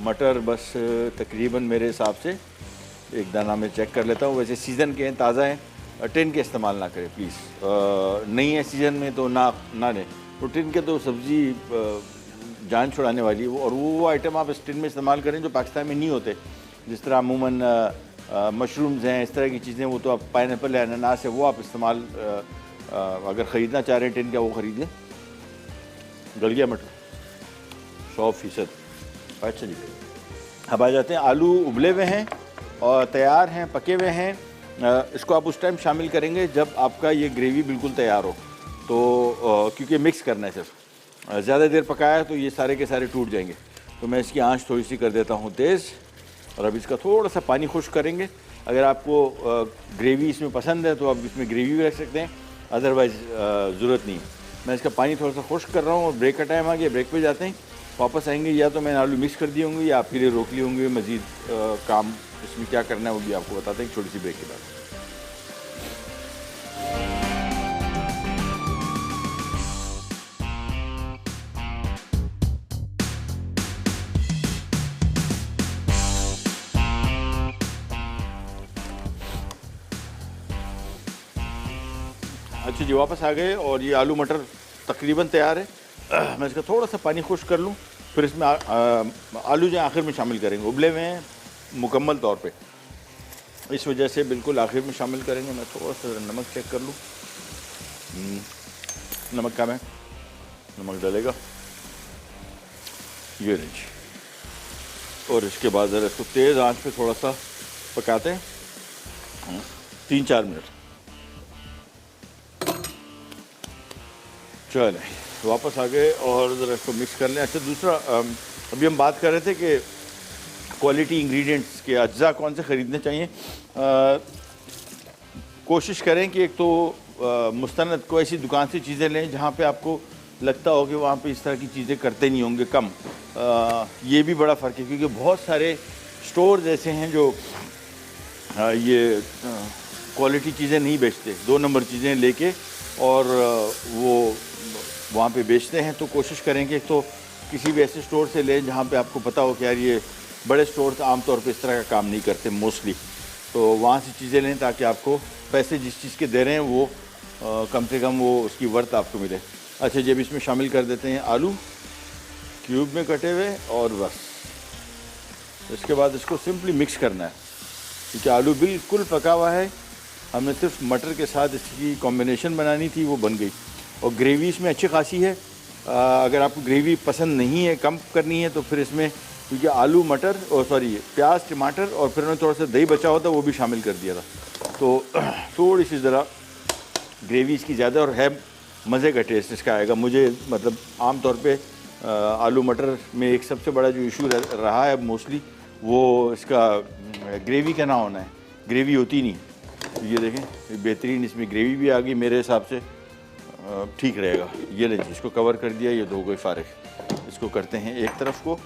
मटर, बस तकरीबन मेरे हिसाब से एक दाना में चेक कर लेता हूँ। वैसे सीज़न के हैं, ताज़ा हैं, टिन के इस्तेमाल ना करें प्लीज़। नहीं है सीज़न में तो ना लें। तो टिन के तो सब्ज़ी जान छुड़ाने वाली है। और वो आइटम आप टिन में इस्तेमाल करें जो पाकिस्तान में नहीं होते, जिस तरह अमूमन मशरूम्स हैं, इस तरह की चीज़ें, वो तो आप पाइनएप्पल है, अनानास है, वो आप इस्तेमाल अगर ख़रीदना चाह रहे हैं टिन का, वो ख़रीद लें। गल गया मटर 100%। अच्छा जी, अब आ जाते हैं। आलू उबले हुए हैं और तैयार हैं, पके हुए हैं। इसको आप उस टाइम शामिल करेंगे जब आपका ये ग्रेवी बिल्कुल तैयार हो, तो क्योंकि मिक्स करना है सिर्फ, ज़्यादा देर पकाया तो ये सारे के सारे टूट जाएंगे। तो मैं इसकी आंच थोड़ी सी कर देता हूँ तेज़, और अब इसका थोड़ा सा पानी खुश्क करेंगे। अगर आपको ग्रेवी इसमें पसंद है तो आप इसमें ग्रेवी भी रख सकते हैं, अदरवाइज़ ज़रूरत नहीं है। मैं इसका पानी थोड़ा सा खुश्क कर रहा हूँ और ब्रेक का टाइम आ गया, ब्रेक पे जाते हैं। वापस आएंगे, या तो मैंने आलू मिक्स कर दिए होंगे या आपके लिए रोक लिए होंगे। मज़ीद काम इसमें क्या करना है वो भी आपको बताते हैं छोटी सी ब्रेक के बाद। अच्छा जी, वापस आ गए और ये आलू मटर तकरीबन तैयार है। मैं इसका थोड़ा सा पानी खुश्क कर लूँ, फिर इसमें आलू जो आखिर में शामिल करेंगे। उबले हुए हैं मुकम्मल तौर पे, इस वजह से बिल्कुल आखिर में शामिल करेंगे। मैं थोड़ा सा नमक चेक कर लूँ, नमक कम है, नमक डालेगा ये लीजिए। और इसके बाद ज़रा इसको तेज़ आंच पे थोड़ा सा पकाते हैं 3-4 मिनट। चलें, वापस आ गए और ज़रा इसको मिक्स कर लें। अच्छा, दूसरा अभी हम बात कर रहे थे कि क्वालिटी इंग्रेडिएंट्स के अज्जा कौन से ख़रीदने चाहिए। कोशिश करें कि एक तो मुस्तनद को ऐसी दुकान से चीज़ें लें जहाँ पे आपको लगता हो कि वहाँ पे इस तरह की चीज़ें करते नहीं होंगे, कम। ये भी बड़ा फ़र्क है, क्योंकि बहुत सारे स्टोर्स ऐसे हैं जो ये क्वालिटी चीज़ें नहीं बेचते, 2 नंबर चीज़ें लेके और वो वहाँ पे बेचते हैं। तो कोशिश करें कि तो किसी भी ऐसे स्टोर से लें जहाँ पे आपको पता हो कि यार ये बड़े स्टोर्स आमतौर पे इस तरह का काम नहीं करते मोस्टली, तो वहाँ से चीज़ें लें ताकि आपको पैसे जिस चीज़ के दे रहे हैं वो कम से कम वो उसकी वर्थ आपको मिले। अच्छा, जब इसमें शामिल कर देते हैं आलू क्यूब में कटे हुए, और बस इसके बाद इसको सिंपली मिक्स करना है। क्योंकि आलू बिल्कुल पका हुआ है। हमने सिर्फ मटर के साथ इसकी कॉम्बिनेशन बनानी थी, वो बन गई। और ग्रेवी इसमें अच्छी खासी है। अगर आपको ग्रेवी पसंद नहीं है, कम करनी है, तो फिर इसमें क्योंकि आलू मटर और सॉरी प्याज टमाटर और फिर उन्होंने थोड़ा सा दही बचा होता वो भी शामिल कर दिया था, तो थोड़ी सी ज़रा ग्रेवी इसकी ज़्यादा और है, मज़े का टेस्ट इसका आएगा। मुझे मतलब आम तौर पे आलू मटर में एक सबसे बड़ा जो इशू रहा है मोस्टली वो इसका ग्रेवी का ना होना है, ग्रेवी होती नहीं। तो ये देखें बेहतरीन इसमें ग्रेवी भी आ गई, मेरे हिसाब से ठीक रहेगा। ये लें, इसको कवर कर दिया, ये 2 गई फारिग। इसको करते हैं एक तरफ को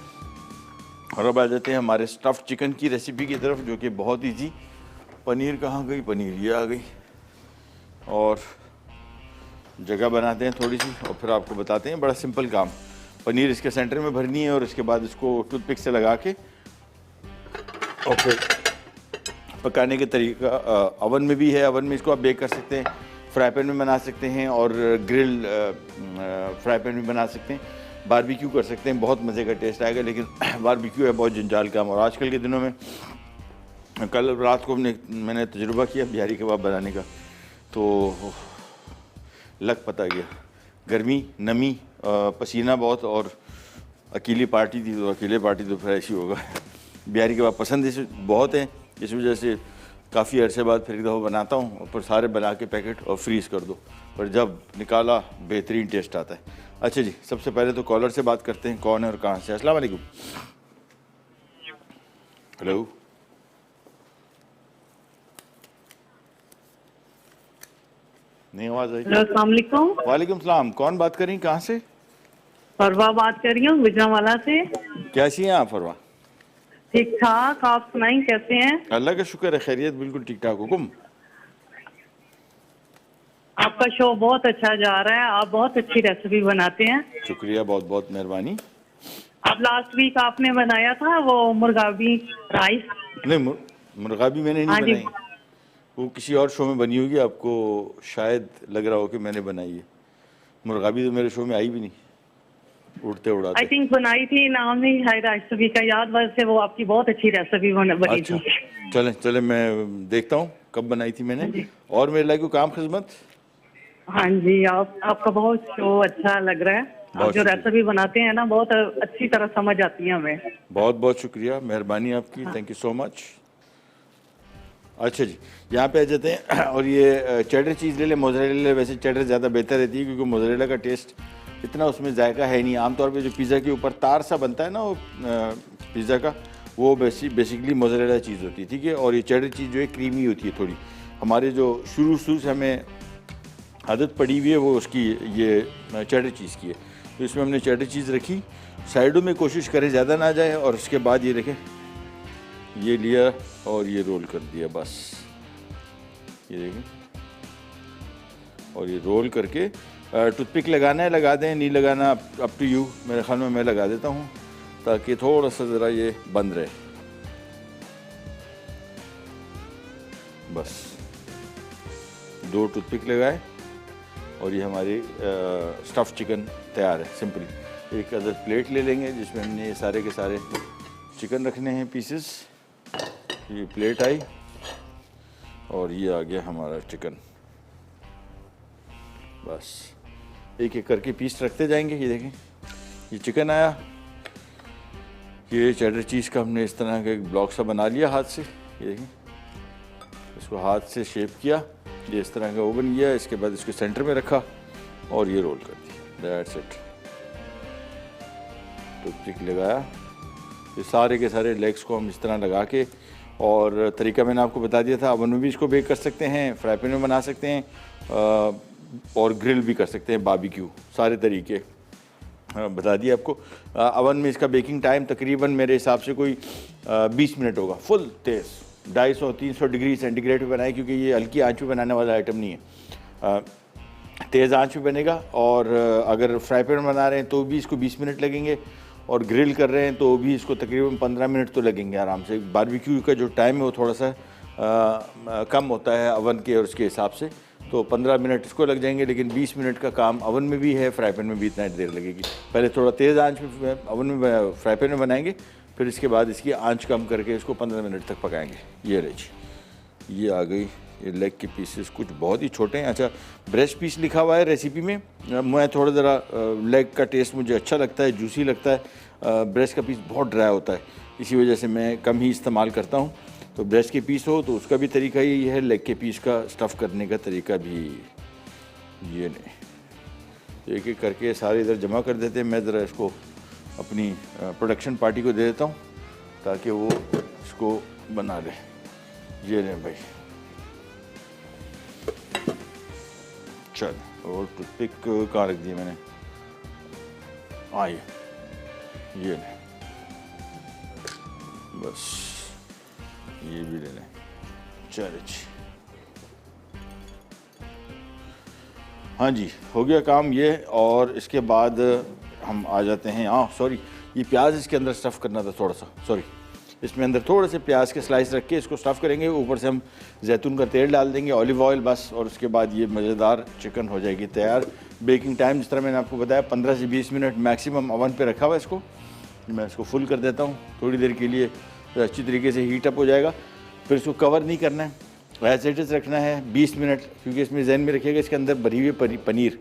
और अब आ जाते हैं हमारे स्टफ़्ड चिकन की रेसिपी की तरफ, जो कि बहुत ईजी। पनीर कहाँ गई? पनीर ये आ गई। और जगह बनाते हैं थोड़ी सी और फिर आपको बताते हैं, बड़ा सिंपल काम। पनीर इसके सेंटर में भरनी है और इसके बाद इसको टूथपिक से लगा के और फिर पकाने के तरीका अवन में भी है। अवन में इसको आप बेक कर सकते हैं, फ्राई पैन में बना सकते हैं और ग्रिल फ्राई पैन में बना सकते हैं, बारबेक्यू कर सकते हैं, बहुत मज़े का टेस्ट आएगा। लेकिन बारबेक्यू है बहुत जंजाल काम। और आजकल के दिनों में, कल रात को मैंने तजुर्बा किया बिहारी कबाब बनाने का, तो लग पता गया। गर्मी, नमी, पसीना बहुत और अकेली पार्टी थी, तो अकेले पार्टी तो फिर ऐसी होगा। बिहारी कबाब पसंद इस बहुत है, इस वजह से काफ़ी अरसे बाद फिर एक दफ़ा बनाता हूँ और फिर सारे बना के पैकेट और फ्रीज़ कर दो, पर जब निकाला बेहतरीन टेस्ट आता है। अच्छा जी, सबसे पहले तो कॉलर से बात करते हैं, कौन है और कहाँ से? अस्सलाम वालेकुम। हेलो, नहीं आवाज़ आई? अस्सलाम वालेकुम। वालेकुम सलाम, कौन बात कर रही, कहाँ से? फरवा बात कर रही हूँ गुजरांवाला से। कैसी हैं आप फरवा? ठीक ठाक, आप सुनाई कैसे हैं? अल्लाह का शुक्र है, खैरियत बिल्कुल ठीक ठाक। हुकुम। आपका शो बहुत अच्छा जा रहा है, आप बहुत अच्छी रेसिपी बनाते हैं। शुक्रिया, बहुत बहुत मेहरबानी। आप लास्ट वीक आपने बनाया था वो मुर्गाबी राइस। नहीं, मुर्गाबी मैंने नहीं हाँ जी। बनाई, वो किसी और शो में बनी होगी, आपको शायद लग रहा हो कि मैंने बनाई है। मुर्गाबी तो मेरे शो में आई भी नहीं, उड़ते आई उड़ाते। थिंक बनाई थी, नाम नहीं है रेसिपी का याद, वैसे वो आपकी बहुत अच्छी रेसिपी बनी अच्छा, थी। चलें चलें, मैं देखता हूँ कब बनाई थी मैंने। और मेरे लायक कोई काम खिदमत? हाँ जी, आपका बहुत शो अच्छा लग रहा है। आप बहुत जो शुक्रिया। रेसिपी बनाते हैं ना, बहुत अच्छी तरह समझ आती है हमें। बहुत बहुत शुक्रिया, मेहरबानी आपकी, थैंक यू सो मच। अच्छा जी, यहाँ पे आ जाते हैं और ये चेडर चीज़ ले लें, मोज़रेला ले। वैसे चेडर ज़्यादा बेहतर रहती है क्योंकि मोज़रेला का टेस्ट इतना उसमें जायका है नहीं। आमतौर पे जो पिज़्ज़ा के ऊपर तार सा बनता है ना वो पिज़्ज़ा का, वो बेसिकली मोज़रेला चीज़ होती है, ठीक है। और ये चेडर चीज़ जो है क्रीमी होती है थोड़ी। हमारे जो शुरू से हमें आदत पड़ी हुई है वो उसकी ये चेडर चीज़ की है, तो इसमें हमने चेडर चीज़ रखी। साइडों में कोशिश करें ज़्यादा ना जाए। और उसके बाद ये देखें, ये लिया और ये रोल कर दिया, बस ये देखें। और ये रोल करके टूथपिक लगाना है लगा दें, नहीं लगाना अप टू यू। मेरे ख्याल में मैं लगा देता हूँ ताकि थोड़ा सा ज़रा ये बंद रहे। बस 2 टूथपिक लगाए और ये हमारी स्टफ़ चिकन तैयार है। सिंपली एक अदर प्लेट ले लेंगे जिसमें हमने ये सारे के सारे चिकन रखने हैं पीसेस। ये प्लेट आई और ये आ गया हमारा चिकन। बस एक एक करके पीस रखते जाएंगे। ये देखें, ये चिकन आया, ये चेडर चीज़ का हमने इस तरह का एक ब्लॉक सा बना लिया हाथ से। ये देखें, इसको हाथ से शेप किया, ये इस तरह का वो बन गया। इसके बाद इसको सेंटर में रखा और ये रोल कर दिया, दैट्स इट। टूथपिक लगाया, ये सारे के सारे लेग्स को हम इस तरह लगा के, और तरीका मैंने आपको बता दिया था, ओवन में भी इसको बेक कर सकते हैं, फ्राई पैन में बना सकते हैं और ग्रिल भी कर सकते हैं, बारबेक्यू, सारे तरीके बता दिए आपको। ओवन में इसका बेकिंग टाइम तकरीबन मेरे हिसाब से कोई 20 मिनट होगा, फुल तेज़ 250-300 डिग्री सेंटीग्रेड पे बनाए, क्योंकि ये हल्की आंच पे बनाने वाला आइटम नहीं है, तेज़ आंच पे बनेगा। और अगर फ्राई पैन बना रहे हैं तो भी इसको 20 मिनट लगेंगे, और ग्रिल कर रहे हैं तो भी इसको तकरीबन 15 मिनट तो लगेंगे आराम से। बारबेक्यू का जो टाइम है वो थोड़ा सा कम होता है ओवन के और उसके हिसाब से, तो 15 मिनट इसको लग जाएंगे, लेकिन 20 मिनट का काम ओवन में भी है, फ्राई पैन में भी इतना देर लगेगी। पहले थोड़ा तेज़ आंच पे ओवन में फ्राई पैन में बनाएंगे, फिर इसके बाद इसकी आंच कम करके इसको 15 मिनट तक पकाएंगे। ये रही। ये आ गई ये लेग के पीसेस, कुछ बहुत ही छोटे हैं। अच्छा, ब्रेस्ट पीस लिखा हुआ है रेसिपी में। मैं थोड़ा ज़रा लेग का टेस्ट मुझे अच्छा लगता है, जूसी लगता है। ब्रेस्ट का पीस बहुत ड्राई होता है, इसी वजह से मैं कम ही इस्तेमाल करता हूँ। तो ब्रेस्ट के पीस हो तो उसका भी तरीका यही है, लेग के पीस का स्टफ़ करने का तरीका भी ये नहीं। एक एक करके सारे इधर जमा कर देते हैं। मैं ज़रा इसको अपनी प्रोडक्शन पार्टी को दे देता हूँ ताकि वो इसको बना ले। ये लें भाई, चल। और टूथपिक कहाँ रख दी मैंने? ये लें, बस ये भी ले लें। चलो जी, हाँ जी, हो गया काम ये। और इसके बाद हम आ जाते हैं, सॉरी, ये प्याज इसके अंदर स्टफ़ करना था थोड़ा सा, सॉरी। इसमें अंदर थोड़े से प्याज के स्लाइस रख के इसको स्टफ़ करेंगे। ऊपर से हम जैतून का तेल डाल देंगे, ऑलिव ऑयल, बस। और उसके बाद ये मज़ेदार चिकन हो जाएगी तैयार। बेकिंग टाइम जिस तरह मैंने आपको बताया 15 से 20 मिनट मैक्सिमम ओवन पे रखा हुआ है इसको। मैं इसको फुल कर देता हूँ थोड़ी देर के लिए, तो अच्छी तरीके से हीट अप हो जाएगा। फिर इसको कवर नहीं करना है, एज इट इज़ रखना है 20 मिनट, क्योंकि इसमें जहन में रखिएगा इसके अंदर भरी हुई पनीर।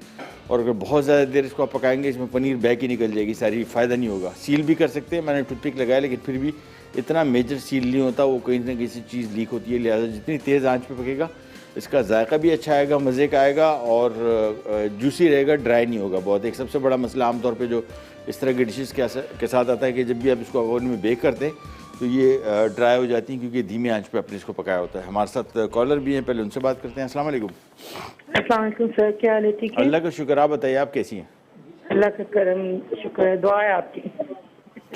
और अगर बहुत ज़्यादा देर इसको आप पकाएंगे इसमें पनीर बैक ही निकल जाएगी सारी, फ़ायदा नहीं होगा। सील भी कर सकते हैं, मैंने टूथपिक लगाया, लेकिन फिर भी इतना मेजर सील नहीं होता, वो कहीं ना किसी चीज़ लीक होती है। लिहाजा जितनी तेज़ आंच पे पकेगा इसका जायका भी अच्छा आएगा, मज़े का आएगा और जूसी रहेगा, ड्राई नहीं होगा बहुत। एक सबसे बड़ा मसला आमतौर पे जो इस तरह के डिशेज़ के साथ आता है कि जब भी आप इसको ओवन में बेक करते हैं तो ये ड्राई हो जाती हैं, क्योंकि धीमी आंच पे अपने इसको पकाया होता है। हमारे साथ कॉलर भी हैं, पहले उनसे बात करते हैं। अस्सलाम वालेकुम। अस्सलाम वालेकुम सर, क्या हाल है? ठीक है, अल्लाह का शुक्र। आप बताइए, आप कैसी हैं? अल्लाह का करम, शुक्र है, दुआ है आपकी।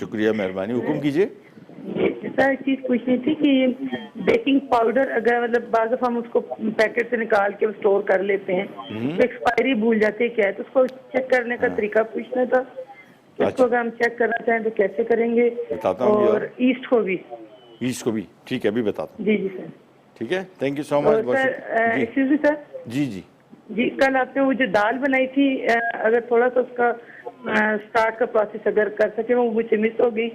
शुक्रिया, मेहरबानी, हुक्म कीजिए। सर एक चीज़ पूछनी थी कि बेकिंग पाउडर अगर मतलब बाज़ दफ़ा हम उसको पैकेट से निकाल के स्टोर कर लेते हैं तो एक्सपायरी भूल जाते हैं, क्या है? तो उसको चेक करने का तरीका पूछना था। इसको अगर हम चेक करना चाहें तो कैसे करेंगे? बताता हूँ। और ईस्ट को भी ठीक है, अभी बताता हूँ। जी सर, ठीक है, thank you so much. Sir excuse me sir. जी, कल आपने वो जो दाल बनाई थी, अगर थोड़ा सा उसका स्टार्ट का प्रोसेस अगर कर सके, वो मुझे मिस हो गई।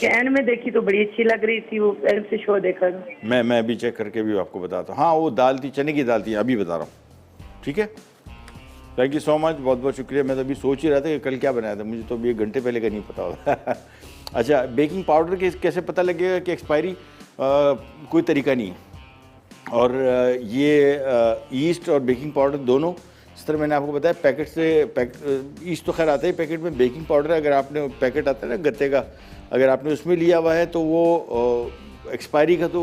एंड में देखी तो बड़ी अच्छी लग रही थी, वो फिल्म से शो देखा था। मैं अभी चेक करके भी आपको बताता हूँ। हाँ, वो दाल थी, चने की दाल थी, अभी बता रहा हूँ। ठीक है, थैंक यू सो मच, बहुत बहुत शुक्रिया। मैं तो अभी सोच ही रहा था कि कल क्या बनाया था, मुझे तो अभी 1 घंटे पहले का नहीं पता होगा। अच्छा, बेकिंग पाउडर के कैसे पता लगेगा कि एक्सपायरी? कोई तरीका नहीं है। और ये ईस्ट और बेकिंग पाउडर दोनों, इस तरह मैंने आपको बताया, पैकेट से ईस्ट तो खैर आता ही पैकेट में, बेकिंग पाउडर अगर आपने पैकेट आता है ना गत्ते का, अगर आपने उसमें लिया हुआ है तो वो एक्सपायरी का तो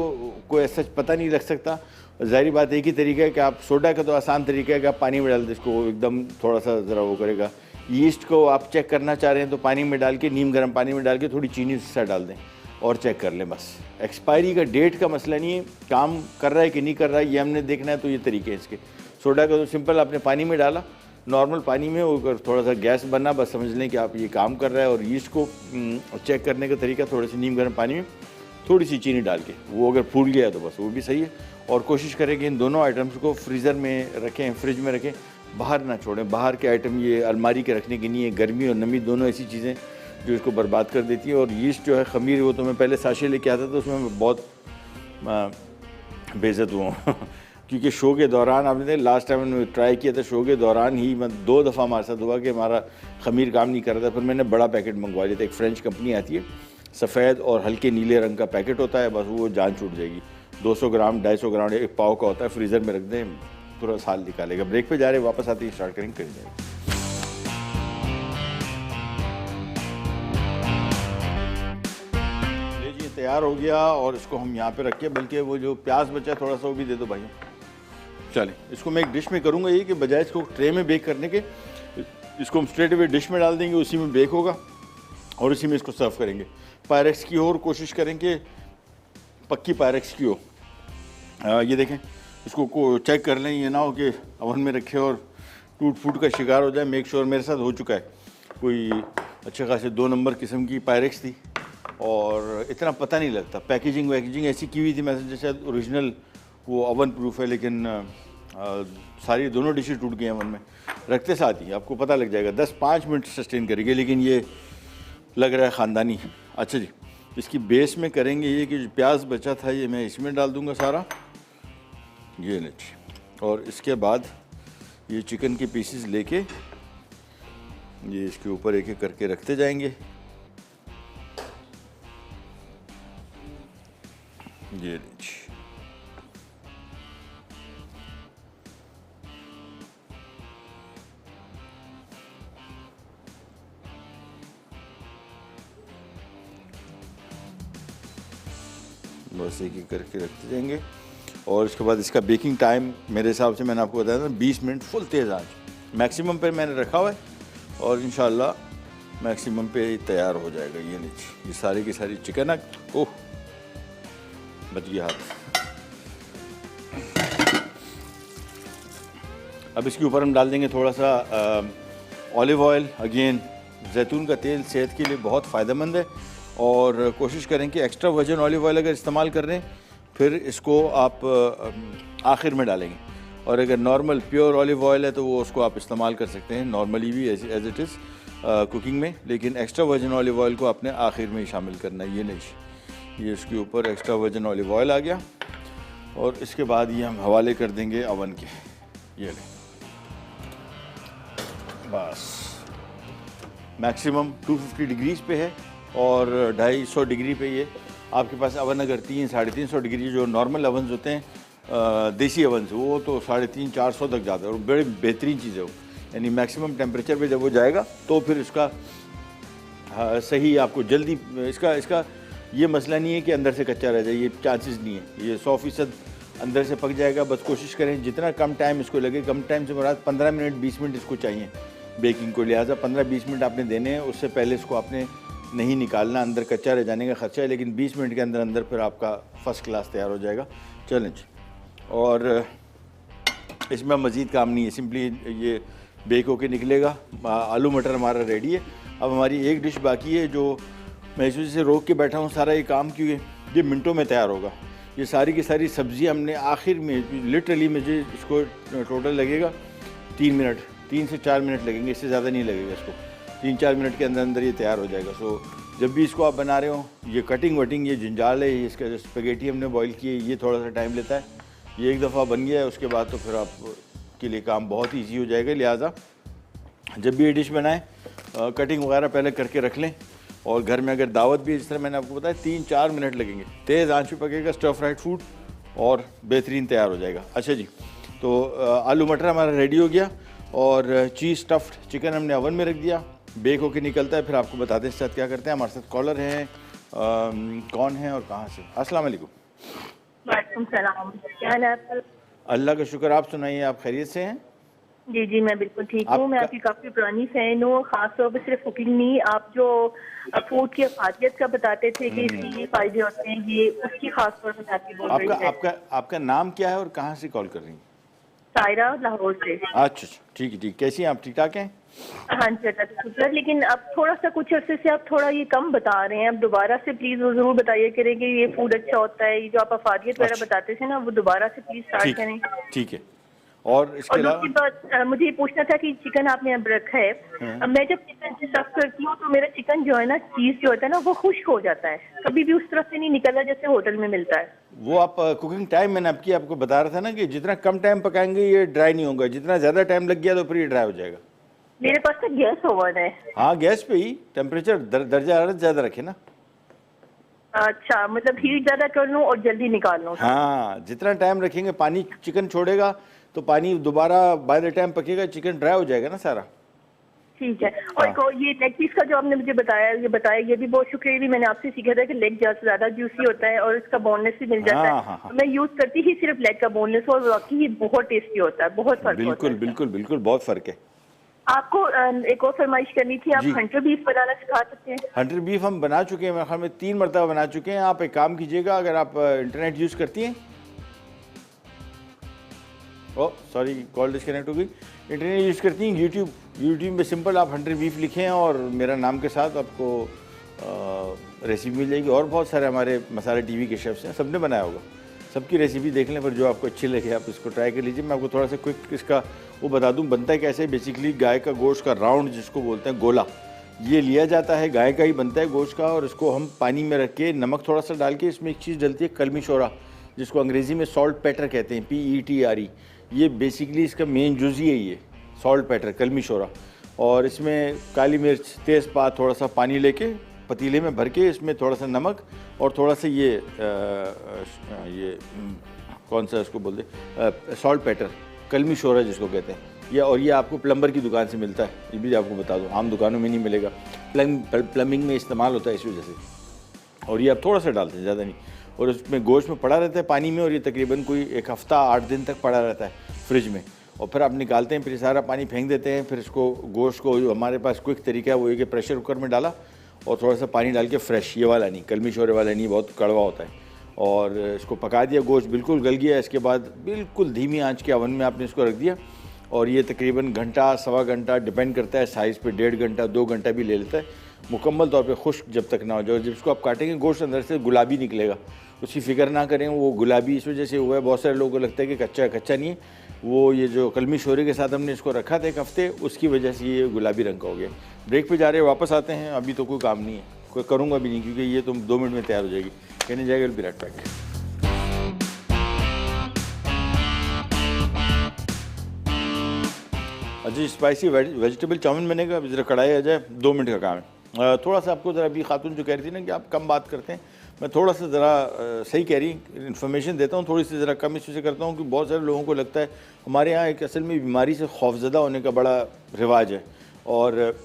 कोई ऐसा पता नहीं लग सकता। ज़ाहिर बात एक ही तरीका है कि आप सोडा का तो आसान तरीका है कि आप पानी में डाल दें, इसको एकदम थोड़ा सा ज़रा वो करेगा। ईस्ट को आप चेक करना चाह रहे हैं तो पानी में डाल के, नीम गर्म पानी में डाल के थोड़ी चीनी उसके साथ डाल दें और चेक कर लें बस। एक्सपायरी का डेट का मसला नहीं है, काम कर रहा है कि नहीं कर रहा है ये हमने देखना है। तो ये तरीके हैं इसके। सोडा का तो सिंपल, आपने पानी में डाला, नॉर्मल पानी में, वो अगर थोड़ा सा गैस बना, बस समझ लें कि आप ये काम कर रहा है। और ईस्ट को चेक करने का तरीका, थोड़े से नीम गर्म पानी में थोड़ी सी चीनी डाल के, वो अगर फूल गया तो बस वो भी सही है। और कोशिश करें कि इन दोनों आइटम्स को फ्रीज़र में रखें, फ्रिज में रखें, बाहर ना छोड़ें। बाहर के आइटम ये अलमारी के रखने की नहीं है। गर्मी और नमी दोनों ऐसी चीज़ें जो इसको बर्बाद कर देती है। और यीस्ट जो है खमीर, वो तो मैं पहले साशे लेके आता था, उसमें मैं बहुत बेइज्जत हुआ क्योंकि शो के दौरान, आपने लास्ट टाइम मैंने ट्राई किया था, शो के दौरान ही मैं 2 दफ़ा हमारे साथ हुआ कि हमारा खमीर काम नहीं कर रहा था। फिर मैंने बड़ा पैकेट मंगवा लिया था, एक फ्रेंच कंपनी आती है, सफ़ेद और हल्के नीले रंग का पैकेट होता है, बस वो जान छूट जाएगी। 200 ग्राम 250 ग्राम 1 पाव का होता है, फ्रीज़र में रख दें, पूरा साल निकालेगा। ब्रेक पे जा रहे, वापस आते ही स्टार्ट करेंगे, कर जाएंगे। लीजिए, तैयार हो गया और इसको हम यहाँ पे रखिए। बल्कि वो जो प्याज बचा है थोड़ा सा वो भी दे दो भाई। चलें, इसको मैं एक डिश में करूँगा ये कि बजाय इसको ट्रे में बेक करने के, इसको हम स्ट्रेट अवे डिश में डाल देंगे, उसी में बेक होगा और इसी में इसको सर्व करेंगे। पायरेक्स की हो, और कोशिश करें कि पक्की पायरेक्स की हो। ये देखें, इसको चेक कर लें, ये ना हो कि ओवन में रखे और टूट फूट का शिकार हो जाए। मेक श्योर, मेरे साथ हो चुका है, कोई अच्छे खासे 2 नंबर किस्म की पायरेक्स थी और इतना पता नहीं लगता। पैकेजिंग ऐसी की हुई थी मैसेज जैसे ओरिजिनल वो ओवन प्रूफ है, लेकिन सारी दोनों डिशेज टूट गई हैं ओवन में रखते साथ ही। आपको पता लग जाएगा, 10-5 मिनट सस्टेन करेंगे, लेकिन ये लग रहा है ख़ानदानी। अच्छा जी, इसकी बेस में करेंगे ये कि जो प्याज बचा था ये मैं इसमें डाल दूंगा सारा, ये लीजिए। और इसके बाद ये चिकन के पीसेस लेके ये इसके ऊपर एक एक करके रखते जाएंगे। ये लीजिए। बस एक एक करके रखते जाएंगे। और इसके बाद इसका बेकिंग टाइम मेरे हिसाब से मैंने आपको बताया था 20 मिनट फुल तेज़ आंच मैक्सिमम पे मैंने रखा हुआ है और इंशाल्लाह मैक्सिमम पे ही तैयार हो जाएगा। ये नीचे ये सारी की सारी चिकन है। ओह बच गया हाथ। अब इसके ऊपर हम डाल देंगे थोड़ा सा ऑलिव ऑयल। अगेन जैतून का तेल सेहत के लिए बहुत फ़ायदेमंद है और कोशिश करें कि एक्स्ट्रा वर्जिन ऑलिव ऑयल अगर इस्तेमाल कर रहे हैं फिर इसको आप आखिर में डालेंगे, और अगर नॉर्मल प्योर ऑलिव ऑयल है तो वो उसको आप इस्तेमाल कर सकते हैं नॉर्मली भी एज इट इज़ कुकिंग में, लेकिन एक्स्ट्रा वर्जिन ऑलिव ऑयल को आपने आखिर में ही शामिल करना है। ये नहीं, ये इसके ऊपर एक्स्ट्रा वर्जिन ऑलिव ऑयल आ गया और इसके बाद ये हम हवाले कर देंगे अवन के। ये लें बस मैक्सिमम 250 डिग्रीज पे है और 250 डिग्री पे ये आपके पास अवन अगर 300-350 डिग्री जो नॉर्मल अवन्स होते हैं देसी अवन्स वो तो 350-400 तक जाता है और बड़ी बेहतरीन चीज़ है वो, यानी मैक्सिमम टेम्परेचर पे जब वो जाएगा तो फिर इसका सही आपको जल्दी इसका ये मसला नहीं है कि अंदर से कच्चा रह जाए, ये चांसेस नहीं है, ये 100% अंदर से पक जाएगा। बस कोशिश करें जितना कम टाइम इसको लगे, कम टाइम से मुराद 15 मिनट 20 मिनट इसको चाहिए बेकिंग को, लिहाजा 15-20 मिनट आपने देने हैं, उससे पहले इसको आपने नहीं निकालना, अंदर कच्चा रह जाने का खर्चा है, लेकिन 20 मिनट के अंदर अंदर फिर आपका फ़र्स्ट क्लास तैयार हो जाएगा। चैलेंज और इसमें मज़ीद काम नहीं है, सिंपली ये बेक होके निकलेगा। आलू मटर हमारा रेडी है। अब हमारी एक डिश बाकी है जो मैं इस वजह से रोक के बैठा हूँ सारा ये काम, क्योंकि ये मिनटों में तैयार होगा। ये सारी की सारी सब्ज़ी हमने आखिर में लिटरली मुझे इसको टोटल लगेगा 3 मिनट, 3 से 4 मिनट लगेंगे, इससे ज़्यादा नहीं लगेगा। इसको 3-4 मिनट के अंदर अंदर ये तैयार हो जाएगा। सो जब भी इसको आप बना रहे हो, ये कटिंग वटिंग, ये जंजाल है, ये इसका जो स्पेगेटी हमने बॉईल की है, ये थोड़ा सा टाइम लेता है। ये एक दफ़ा बन गया है उसके बाद तो फिर आपके लिए काम बहुत ईजी हो जाएगा। लिहाजा जब भी ये डिश बनाएं कटिंग वगैरह पहले करके रख लें, और घर में अगर दावत भी है जिस तरह मैंने आपको बताया 3-4 मिनट लगेंगे, तेज़ आंच पे पकेगा स्टर फ्राइड फूड और बेहतरीन तैयार हो जाएगा। अच्छा जी, तो आलू मटर हमारा रेडी हो गया और चीज़ स्टफ्ड चिकन हमने ओवन में रख दिया, बेक होके निकलता है। फिर आपको बताते हैं इस साथ क्या करते हैं। हमारे साथ कॉलर हैं, कौन है और कहाँ से? अस्सलाम वालेकुम। वालेकुम सलाम, क्या हाल है आपका? अल्लाह का शुक्र, आप सुनाइए, आप खैरियत से हैं? जी जी मैं बिल्कुल ठीक हूँ। मैं आपकी काफ़ी पुरानी फ़ैन हूँ, ख़ासतौर पर सिर्फ कुकिंग नहीं, आप जो फूड की अफादियत का बताते थे कि इसके ये फ़ायदे होते हैं, ये उसकी खास तौर पर आपकी बोल रही है। आपका नाम क्या है और कहाँ से कॉल कर रही हैं? सायरा, लाहौर से। अच्छा ठीक है, ठीक। कैसी हैं आप? ठीक ठाक हैं? हाँ जी सर, लेकिन अब थोड़ा सा कुछ अर्से से आप थोड़ा ये कम बता रहे हैं। अब दोबारा से प्लीज वो जरूर बताइए करें कि ये फूड अच्छा होता है, ये जो आप अफादियत वगैरह बताते थे ना, वो दोबारा से प्लीज स्टार्ट करें। ठीक है। और इसके अलावा मुझे ये पूछना था कि चिकन आपने अब रखा है, अब मैं जब चिकन से सर्व करती हूँ तो मेरा चिकन जो है ना, चीज जो होता है ना, वो खुश्क हो जाता है, कभी भी उस तरह से नहीं निकलता जैसे होटल में मिलता है। वो आप कुकिंग टाइम मैंने आपको बता रहा था ना कि जितना कम टाइम पकाएंगे ये ड्राई नहीं होगा, जितना ज्यादा टाइम लग गया तो फिर ये ड्राई हो जाएगा। मेरे पास तो गैस ओवन है। हाँ, गैस पे ही टेम्परेचर दर्जा हरारत ज्यादा रखे ना। अच्छा, मतलब हीट ज्यादा कर लूं और जल्दी निकाल लूं? हाँ, जितना टाइम रखेंगे पानी चिकन छोड़ेगा तो पानी दोबारा बाय द टाइम पकेगा चिकन ड्राई हो जाएगा ना सारा। ठीक है। और ये लेग पीस का जो आपने मुझे बताया, ये भी बहुत शुक्रिया, भी मैंने आपसे सीखा था कि लेग ज्यादा जूसी होता है और इसका बोनलेस भी मिल जाता है। तो मैं यूज करती ही सिर्फ लेग का बोनलेस, और वाकई ये बहुत टेस्टी होता है, बहुत फर्क होता है। बिल्कुल बहुत फर्क है। आपको एक और फरमाइश करनी थी, आप हंटर बीफ बनाना सिखा सकते हैं? हंटर बीफ हम बना चुके हैं, मेरे ख्याल में 3 मरतबा बना चुके हैं। आप एक काम कीजिएगा, अगर आप इंटरनेट यूज़ करती हैं, ओह सॉरी कॉल डिस्कनेक्ट हो गई, इंटरनेट यूज़ करती हैं, यूट्यूब में सिंपल आप हंटर बीफ लिखें और मेरा नाम के साथ आपको रेसिपी मिल जाएगी। और बहुत सारे हमारे मसाला टीवी के शेफ्स हैं, सबने बनाया होगा, सबकी रेसिपी देख लें, फिर जो आपको अच्छी लगे आप इसको ट्राई कर लीजिए। मैं आपको थोड़ा सा क्विक इसका वो बता दूं, बनता है कैसे। बेसिकली गाय का गोश्त का राउंड जिसको बोलते हैं गोला, ये लिया जाता है, गाय का ही बनता है गोश्त का, और इसको हम पानी में रख के नमक थोड़ा सा डाल के, इसमें एक चीज़ डलती है कलमी शोरा, जिसको अंग्रेज़ी में सॉल्ट पेटर कहते हैं, PETRE। ये बेसिकली इसका मेन जुज़ ही है ये सॉल्ट पेटर, कलमी शोरा। और इसमें काली मिर्च, तेज़पात, थोड़ा सा पानी लेके पतीले में भर के इसमें थोड़ा सा नमक और थोड़ा सा ये कौन सा इसको बोलते सॉल्ट पेटर, कलमी शोरा जिसको कहते हैं ये। और ये आपको प्लम्बर की दुकान से मिलता है, ये भी आपको बता दूँ, आम दुकानों में नहीं मिलेगा। प्लम्बिंग में इस्तेमाल होता है इस वजह से। और ये आप थोड़ा सा डालते हैं, ज़्यादा नहीं। और उसमें गोश्त में पड़ा रहता है पानी में, और ये तकरीबन कोई 1 हफ़्ता 8 दिन तक पड़ा रहता है फ्रिज में। और फिर आप निकालते हैं, फिर सारा पानी फेंक देते हैं। फिर इसको गोश्त को, जो हमारे पास क्विक तरीका है वो ये कि प्रेशर कुकर में डाला और थोड़ा सा पानी डाल के फ्रेश, ये वाला नहीं, कलमी शोरे वाला नहीं, बहुत कड़वा होता है। और इसको पका दिया, गोश्त बिल्कुल गल गया। इसके बाद बिल्कुल धीमी आंच के ओवन में आपने इसको रख दिया। और ये तकरीबन घंटा, सवा घंटा, डिपेंड करता है साइज़ पे, 1.5 घंटा 2 घंटा भी ले लेता है, मुकम्मल तौर पे खुश्क जब तक ना हो जाए। जब इसको आप काटेंगे गोश्त अंदर से गुलाबी निकलेगा, उसकी फ़िक्र ना करें। वो गुलाबी इस वजह से हुआ है, बहुत सारे लोगों को लगता है कि कच्चा नहीं है, वो ये जो कलमी शोरे के साथ हमने इसको रखा था 1 हफ़्ते, उसकी वजह से ये गुलाबी रंग का हो गया। ब्रेक पे जा रहे हैं, वापस आते हैं। अभी तो कोई काम नहीं है, कोई करूँगा भी नहीं, क्योंकि ये तो 2 मिनट में तैयार हो जाएगी। कहने जाएगा विल बी राइट बैक। अच्छा, स्पाइसी वेजिटेबल चाउमीन बनेगा। अभी ज़रा कढ़ाई आ जाए, 2 मिनट का काम है। थोड़ा सा आपको ज़रा अभी खातून जो कह रही थी ना कि आप कम बात करते हैं, मैं थोड़ा सा ज़रा सही कह रही इन्फॉर्मेशन देता हूँ, थोड़ी सी ज़रा कम इससे करता हूँ कि बहुत सारे लोगों को लगता है हमारे यहाँ एक असल में बीमारी से खौफज़दा होने का बड़ा रिवाज है। और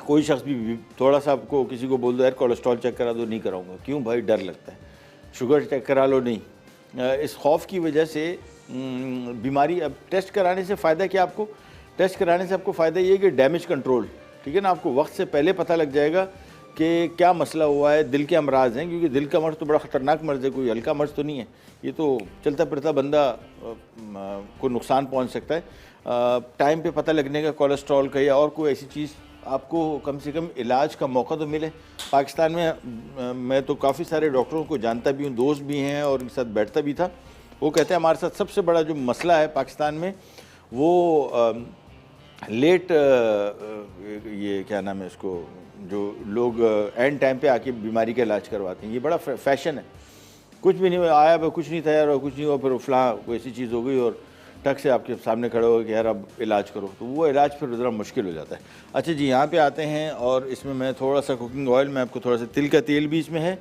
कोई शख्स भी थोड़ा सा आपको किसी को बोल दो यार कोलेस्ट्रॉल चेक करा दो, नहीं कराऊंगा। क्यों भाई? डर लगता है। शुगर चेक करा लो, नहीं। इस खौफ की वजह से बीमारी, अब टेस्ट कराने से फ़ायदा क्या आपको? टेस्ट कराने से आपको फ़ायदा ये है कि डैमेज कंट्रोल, ठीक है ना, आपको वक्त से पहले पता लग जाएगा कि क्या मसला हुआ है। दिल के अमराज हैं, क्योंकि दिल का मर्ज़ तो बड़ा ख़तरनाक मर्ज़ है, कोई हल्का मर्ज़ तो नहीं है। ये तो चलता फिरता बंदा को नुकसान पहुंच सकता है। टाइम पे पता लगने का कोलेस्ट्रॉल का या और कोई ऐसी चीज़, आपको कम से कम इलाज का मौका तो मिले। पाकिस्तान में मैं तो काफ़ी सारे डॉक्टरों को जानता भी हूँ, दोस्त भी हैं, और उनके साथ बैठता भी था। वो कहते हैं हमारे साथ सबसे बड़ा जो मसला है पाकिस्तान में, वो लेट ये क्या नाम है इसको, जो लोग एंड टाइम पे आके बीमारी का इलाज करवाते हैं। ये बड़ा फैशन है। कुछ भी नहीं हुआ, आया कुछ नहीं था यार, कुछ नहीं हुआ, फिर फलां कोई ऐसी चीज़ हो गई और टक से आपके सामने खड़े हो कि यार अब इलाज करो, तो वो इलाज फिर ज़रा मुश्किल हो जाता है। अच्छा जी, यहाँ पे आते हैं, और इसमें मैं थोड़ा सा कुकिंग ऑयल, मैं आपको थोड़ा सा तिल का तेल भी इसमें है।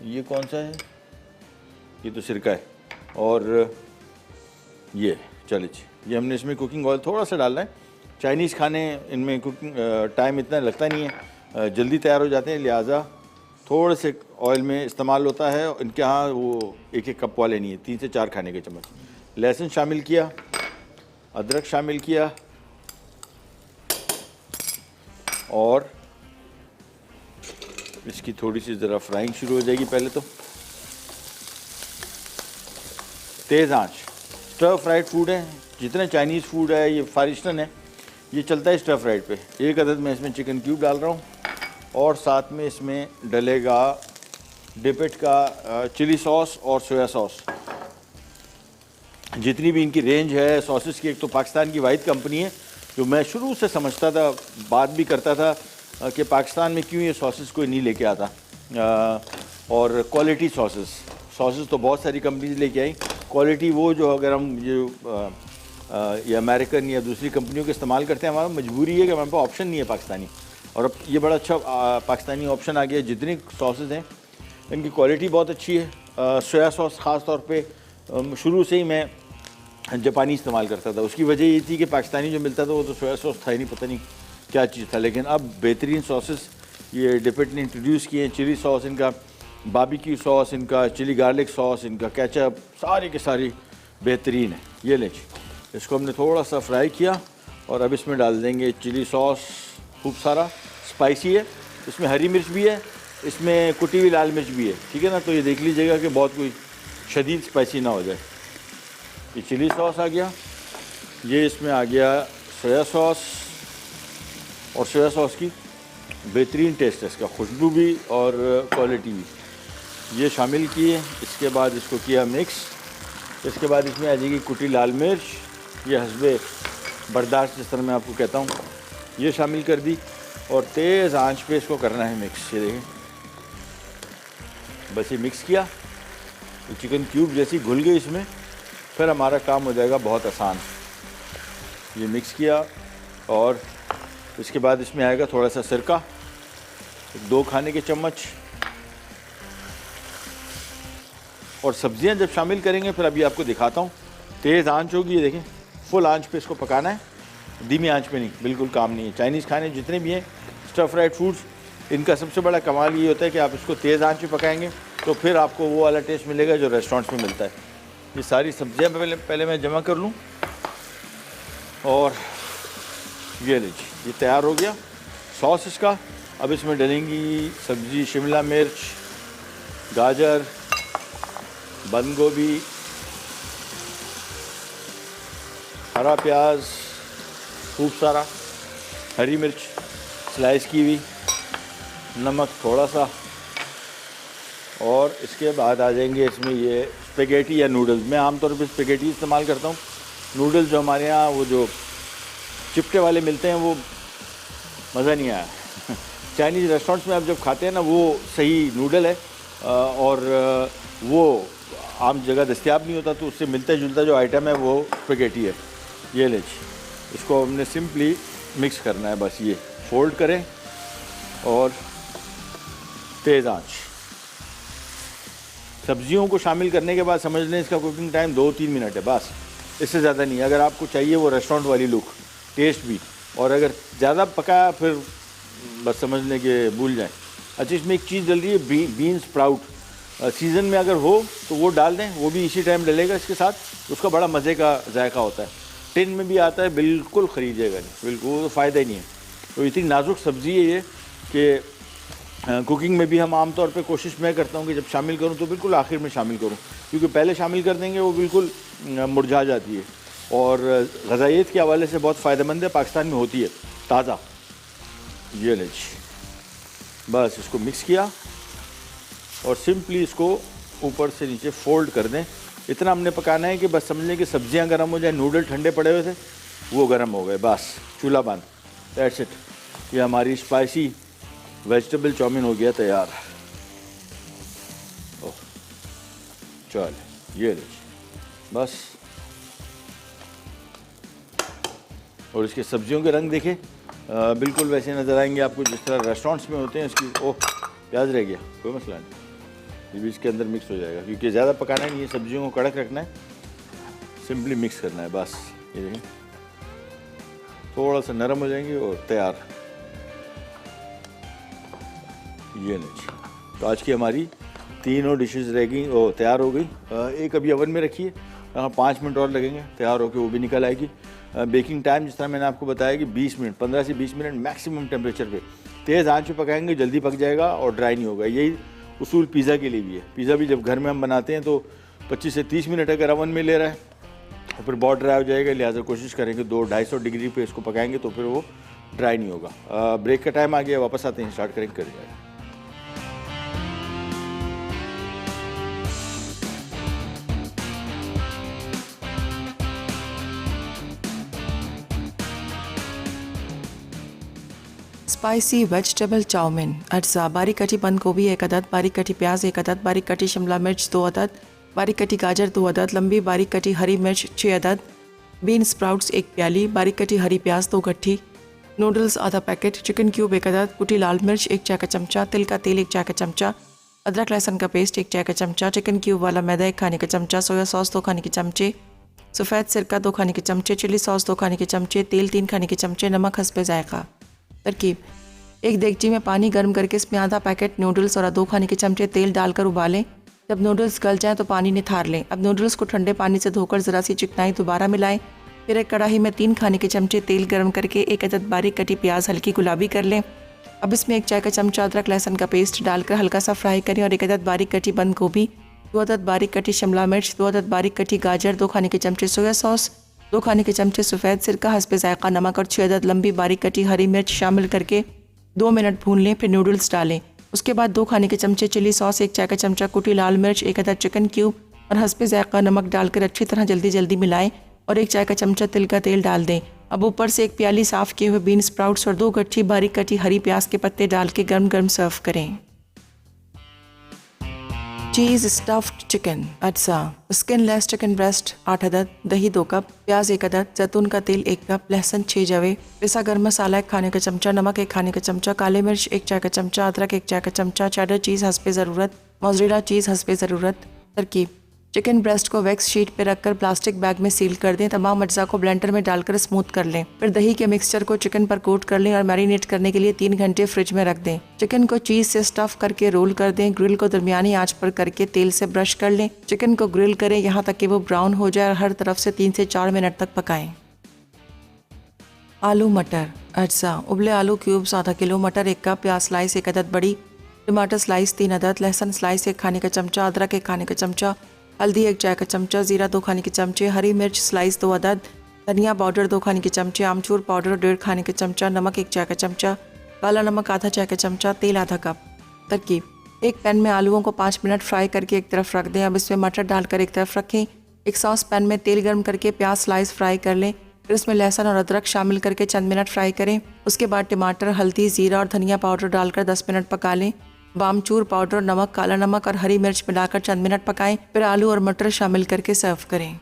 ये कौन सा है? ये तो सिरका है। और ये चले जी, ये हमने इसमें कुकिंग ऑयल थोड़ा सा डालना है। चाइनीज़ खाने इनमें कुकिंग टाइम इतना लगता नहीं है, जल्दी तैयार हो जाते हैं, लिहाजा थोड़े से ऑयल में इस्तेमाल होता है। इनके यहाँ वो 1-1 कप वाले नहीं है, 3 से 4 खाने के चम्मच। लहसुन शामिल किया, अदरक शामिल किया, और इसकी थोड़ी सी ज़रा फ्राइंग शुरू हो जाएगी। पहले तो तेज़ आंच। स्टर फ्राइड फूड है, जितने चाइनीज़ फूड है, ये फार ईस्टर्न है, ये चलता है स्टर फ्राइड पे। 1 अदद मैं इसमें चिकन क्यूब डाल रहा हूँ, और साथ में इसमें डलेगा डिपिट का चिली सॉस और सोया सॉस। जितनी भी इनकी रेंज है सॉसेस की, एक तो पाकिस्तान की वाहिद कंपनी है जो मैं शुरू से समझता था, बात भी करता था कि पाकिस्तान में क्यों ये सॉसेस कोई नहीं लेके आता। और क्वालिटी सॉसेस तो बहुत सारी कंपनीज लेके आई, क्वालिटी वो जो अगर हम ये अमेरिकन या दूसरी कंपनियों के इस्तेमाल करते हैं, हमारा मजबूरी है कि हमारे पास ऑप्शन नहीं है पाकिस्तानी। और अब ये बड़ा अच्छा पाकिस्तानी ऑप्शन आ गया। जितनी सॉसेस हैं इनकी क्वालिटी बहुत अच्छी है। सोया सॉस ख़ास तौर पे शुरू से ही मैं जापानी इस्तेमाल करता था। उसकी वजह ये थी कि पाकिस्तानी जो मिलता था वो तो सोया सॉस था ही नहीं, पता नहीं क्या चीज़ था। लेकिन अब बेहतरीन सॉसेस ये डिपिट ने इंट्रोड्यूस किए हैं। चिली सॉस इनका, बारबेक्यू सॉस इनका, चिली गार्लिक सॉस इनका, केचप, सारी के सारी बेहतरीन है। ये लें, इसको हमने थोड़ा सा फ्राई किया, और अब इसमें डाल देंगे चिली सॉस। खूब सारा स्पाइसी है, इसमें हरी मिर्च भी है, इसमें कुटी हुई लाल मिर्च भी है, ठीक है ना। तो ये देख लीजिएगा कि बहुत कोई शदीद स्पाइसी ना हो जाए। ये चिली सॉस आ गया, ये इसमें आ गया सोया सॉस, और सोया सॉस की बेहतरीन टेस्ट है इसका, खुशबू भी और क्वालिटी भी। ये शामिल किए, इसके बाद इसको किया मिक्स। इसके बाद इसमें आ जाएगी कुटी लाल मिर्च, ये हस्बे बर्दाश्त जिस तरह मैं आपको कहता हूँ, ये शामिल कर दी, और तेज़ आंच पे इसको करना है मिक्स। ये देखें, बस ये मिक्स किया, तो चिकन क्यूब जैसी घुल गई इसमें, फिर हमारा काम हो जाएगा बहुत आसान। ये मिक्स किया और इसके बाद इसमें आएगा थोड़ा सा सिरका, 2 खाने के चम्मच। और सब्जियां जब शामिल करेंगे फिर अभी आपको दिखाता हूँ। तेज़ आंच होगी, ये देखें, फुल आंच पे इसको पकाना है, धीमी आंच पे नहीं, बिल्कुल काम नहीं है। चाइनीज़ खाने जितने भी हैं, स्टर फ्राइड फूड्स, इनका सबसे बड़ा कमाल ये होता है कि आप इसको तेज़ आंच पे पकाएंगे तो फिर आपको वो वाला टेस्ट मिलेगा जो रेस्टोरेंट्स में मिलता है। ये सारी सब्जियां पहले मैं जमा कर लूँ और ये लीजिए, ये तैयार हो गया सॉस इसका। अब इसमें डलेंगी सब्ज़ी, शिमला मिर्च, गाजर, बंद गोभी, हरा प्याज खूब सारा, हरी मिर्च स्लाइस की हुई, नमक थोड़ा सा, और इसके बाद आ जाएंगे इसमें ये स्पेगेटी या नूडल्स। मैं आमतौर पर स्पेगेटी इस्तेमाल करता हूँ। नूडल्स जो हमारे यहाँ वो जो चिपटे वाले मिलते हैं वो मज़ा नहीं आया। चाइनीज़ रेस्टोरेंट्स में आप जब खाते हैं ना, वो सही नूडल है और वो आम जगह दस्तयाब नहीं होता, तो उससे मिलता जुलता जो आइटम है वो स्पेगेटी है। ये लीजिए, इसको हमने सिंपली मिक्स करना है, बस ये फोल्ड करें और तेज़ आंच। सब्जियों को शामिल करने के बाद समझ लें इसका कुकिंग टाइम 2-3 मिनट है, बस, इससे ज़्यादा नहीं। अगर आपको चाहिए वो रेस्टोरेंट वाली लुक, टेस्ट भी, और अगर ज़्यादा पकाया फिर बस समझ लें कि भूल जाएं। अच्छा, इसमें एक चीज़ डल रही है, बीन स्प्राउट। सीज़न में अगर हो तो वो डाल दें, वो भी इसी टाइम डलेगा इसके साथ, उसका बड़ा मज़े का जायका होता है। टिन में भी आता है, बिल्कुल ख़रीदिएगा नहीं, बिल्कुल फ़ायदा ही नहीं है। तो इतनी नाजुक सब्ज़ी है ये कि कुकिंग में भी हम आमतौर पे कोशिश मैं करता हूँ कि जब शामिल करूँ तो बिल्कुल आखिर में शामिल करूँ, क्योंकि पहले शामिल कर देंगे वो बिल्कुल मुरझा जाती है और ग़ज़ाइयत के हवाले से बहुत फ़ायदेमंद है, पाकिस्तान में होती है ताज़ा। ये लीजिए, बस इसको मिक्स किया और सिंपली इसको ऊपर से नीचे फोल्ड कर दें। इतना हमने पकाना है कि बस समझ लें कि सब्जियां गर्म हो जाए, नूडल ठंडे पड़े हुए थे वो गर्म हो गए, बस चूल्हा बंद, दैट्स इट। ये हमारी स्पाइसी वेजिटेबल चाउमीन हो गया तैयार। ओह चल, ये लीजिए बस। और इसके सब्जियों के रंग देखें, बिल्कुल वैसे नज़र आएंगे आपको जिस तरह रेस्टोरेंट्स में होते हैं। इसकी ओह प्याज रह गया, कोई मसला नहीं, ये भी इसके अंदर मिक्स हो जाएगा, क्योंकि ज़्यादा पकाना नहीं है, सब्जियों को कड़क रखना है, सिंपली मिक्स करना है बस। ये देखें, थोड़ा सा नरम हो जाएंगे और तैयार। ये लीजिए, तो आज की हमारी तीनों डिशेस रह गई और तैयार हो गई। एक अभी ओवन में रखिए, 5 मिनट और लगेंगे तैयार होकर वो भी निकल आएगी। बेकिंग टाइम जिस तरह मैंने आपको बताया कि 20 मिनट, 15 से 20 मिनट मैक्सिमम टेम्परेचर पे तेज़ आंच पे पकाएंगे, जल्दी पक जाएगा और ड्राई नहीं होगा। यही उसूल पिज़्ज़ा के लिए भी है। पिज़्ज़ा भी जब घर में हम बनाते हैं तो 25 से 30 मिनट अगर ओवन में ले रहा है तो फिर बहुत ड्राई हो जाएगा, लिहाजा कोशिश करेंगे 200-250 डिग्री पे इसको पकाएंगे तो फिर वो ड्राई नहीं होगा। ब्रेक का टाइम आ गया, वापस आते हैं, स्टार्ट करेंगे, कर जाएगा। Spicy vegetable chow mein. अज्जा: बारीक कटी बंद गोभी 1 अदद, बारीक कटी प्याज 1 अदद, बारीक कटी शिमला मिर्च 2 अदद, बारीक कटी गाजर 2 अदद, लंबी बारीक कटी हरी मिर्च 6 अदद, बीन स्प्राउट्स 1 प्याली, बारीक कटी हरी प्याज 2 गट्ठी, नूडल्स आधा पैकेट, चिकन क्यूब 1 अदद, कुटी लाल मिर्च 1 चाय का चमचा, तिल का तेल 1 चाय का चमचा, अदरक लहसुन का पेस्ट 1 चाय का चमचा, चिकन क्यूब वाला मैदा 1 खाने का चमचा, सोया सॉस 2 खाने के चमचे, सफ़ेद सिरका 2 खाने के चमचे, चिली सॉस 2 खाने के चमचे, तेल 3 खाने के चमचे, नमक हस्बे जायका। तरकीब: एक देगची में पानी गर्म करके इसमें आधा पैकेट नूडल्स और 2 खाने के चमचे तेल डालकर उबालें। जब नूडल्स गल जाएं तो पानी निथार लें। अब नूडल्स को ठंडे पानी से धोकर ज़रा सी चिकनाई दोबारा मिलाएं। फिर एक कढ़ाई में 3 खाने के चमचे तेल गर्म करके 1 अदद बारीक कटी प्याज हल्की गुलाबी कर लें। अब इसमें 1 चाय का चमचा अदरक लहसुन का पेस्ट डालकर हल्का सा फ्राई करें और 1 अदद बारीक कटी बंद गोभी, 2 अदद बारीक कटी शिमला मिर्च, 2 अदद बारीक कटी गाजर, 2 खाने के चमचे सोया सॉस, 2 खाने के चमचे सफ़ेद सिरका हस्बे जायका नमक और 6 अदद लंबी बारीक कटी हरी मिर्च शामिल करके 2 मिनट भून लें। फिर नूडल्स डालें। उसके बाद 2 खाने के चमचे चिली सॉस, 1 चाय का चमचा कुटी लाल मिर्च, 1 अदद चिकन क्यूब और हस्बे जायका नमक डालकर अच्छी तरह जल्दी मिलाएं और 1 चाय का चमचा तिल का तेल डाल दें। अब ऊपर से 1 प्याली साफ़ किए हुए बीन स्प्राउट्स और 2 गट्ठी बारीक कटी हरी प्याज के पत्ते डाल के गर्म गर्म सर्व करें। चीज़ स्टफ्ड चिकन अज्जा, स्किनलेस चिकन ब्रेस्ट 8 अदद, दही 2 कप, प्याज 1 अदद, जैतून का तेल 1 कप, लहसुन 6 जवे, पिसा गर्म मसाला 1 खाने का चमचा, नमक 1 खाने का चमचा, काले मिर्च 1 चाय का चमचा, अदरक 1 चाय का चमचा, चेडर चीज़ हस्बे ज़रूरत, मोज़रेला चीज़ हस्बे ज़रूरत। तरकीब: चिकन ब्रेस्ट को वैक्स शीट पर रखकर प्लास्टिक बैग में सील कर दें। तमाम अज्जा को ब्लेंडर में डालकर स्मूथ कर लें। फिर दही के मिक्सचर को चिकन पर कोट कर लें और मैरिनेट करने के लिए 3 घंटे फ्रिज में रख दें। चिकन को चीज़ से स्टफ करके रोल कर दें। ग्रिल को दरमियानी आंच पर करके तेल से ब्रश कर लें। चिकन को ग्रिल करें यहाँ तक कि वो ब्राउन हो जाए और हर तरफ से 3 से 4 मिनट तक पकाएं। आलू मटर अज्जा, उबले आलू क्यूब्स आधा किलो, मटर 1 कप, प्याज स्लाइस 1 अदद बड़ी, टमाटर स्लाइस 3 अदद, लहसुन स्लाइस 1 खाने का चमचा, अदरक 1 खाने का चमचा, हल्दी 1 चाय का चमचा, जीरा 2 खाने के चमचे, हरी मिर्च स्लाइस 2 अदद, धनिया पाउडर 2 खाने के चमचे, आमचूर पाउडर 1.5 खाने के चमचा, नमक 1 चाय का चमचा, काला नमक आधा चाय का चमचा, तेल आधा कप। तरकीब: एक पैन में आलूओं को 5 मिनट फ्राई करके एक तरफ रख दें। अब इसमें मटर डालकर एक तरफ रखें। एक सॉस पैन में तेल गर्म करके प्याज स्लाइस फ्राई कर लें। फिर इसमें लहसुन और अदरक शामिल करके चंद मिनट फ्राई करें। उसके बाद टमाटर, हल्दी, जीरा और धनिया पाउडर डालकर 10 मिनट पका लें। आमचूर पाउडर, नमक, काला नमक और हरी मिर्च मिलाकर चंद मिनट पकाएं। फिर आलू और मटर शामिल करके सर्व करें।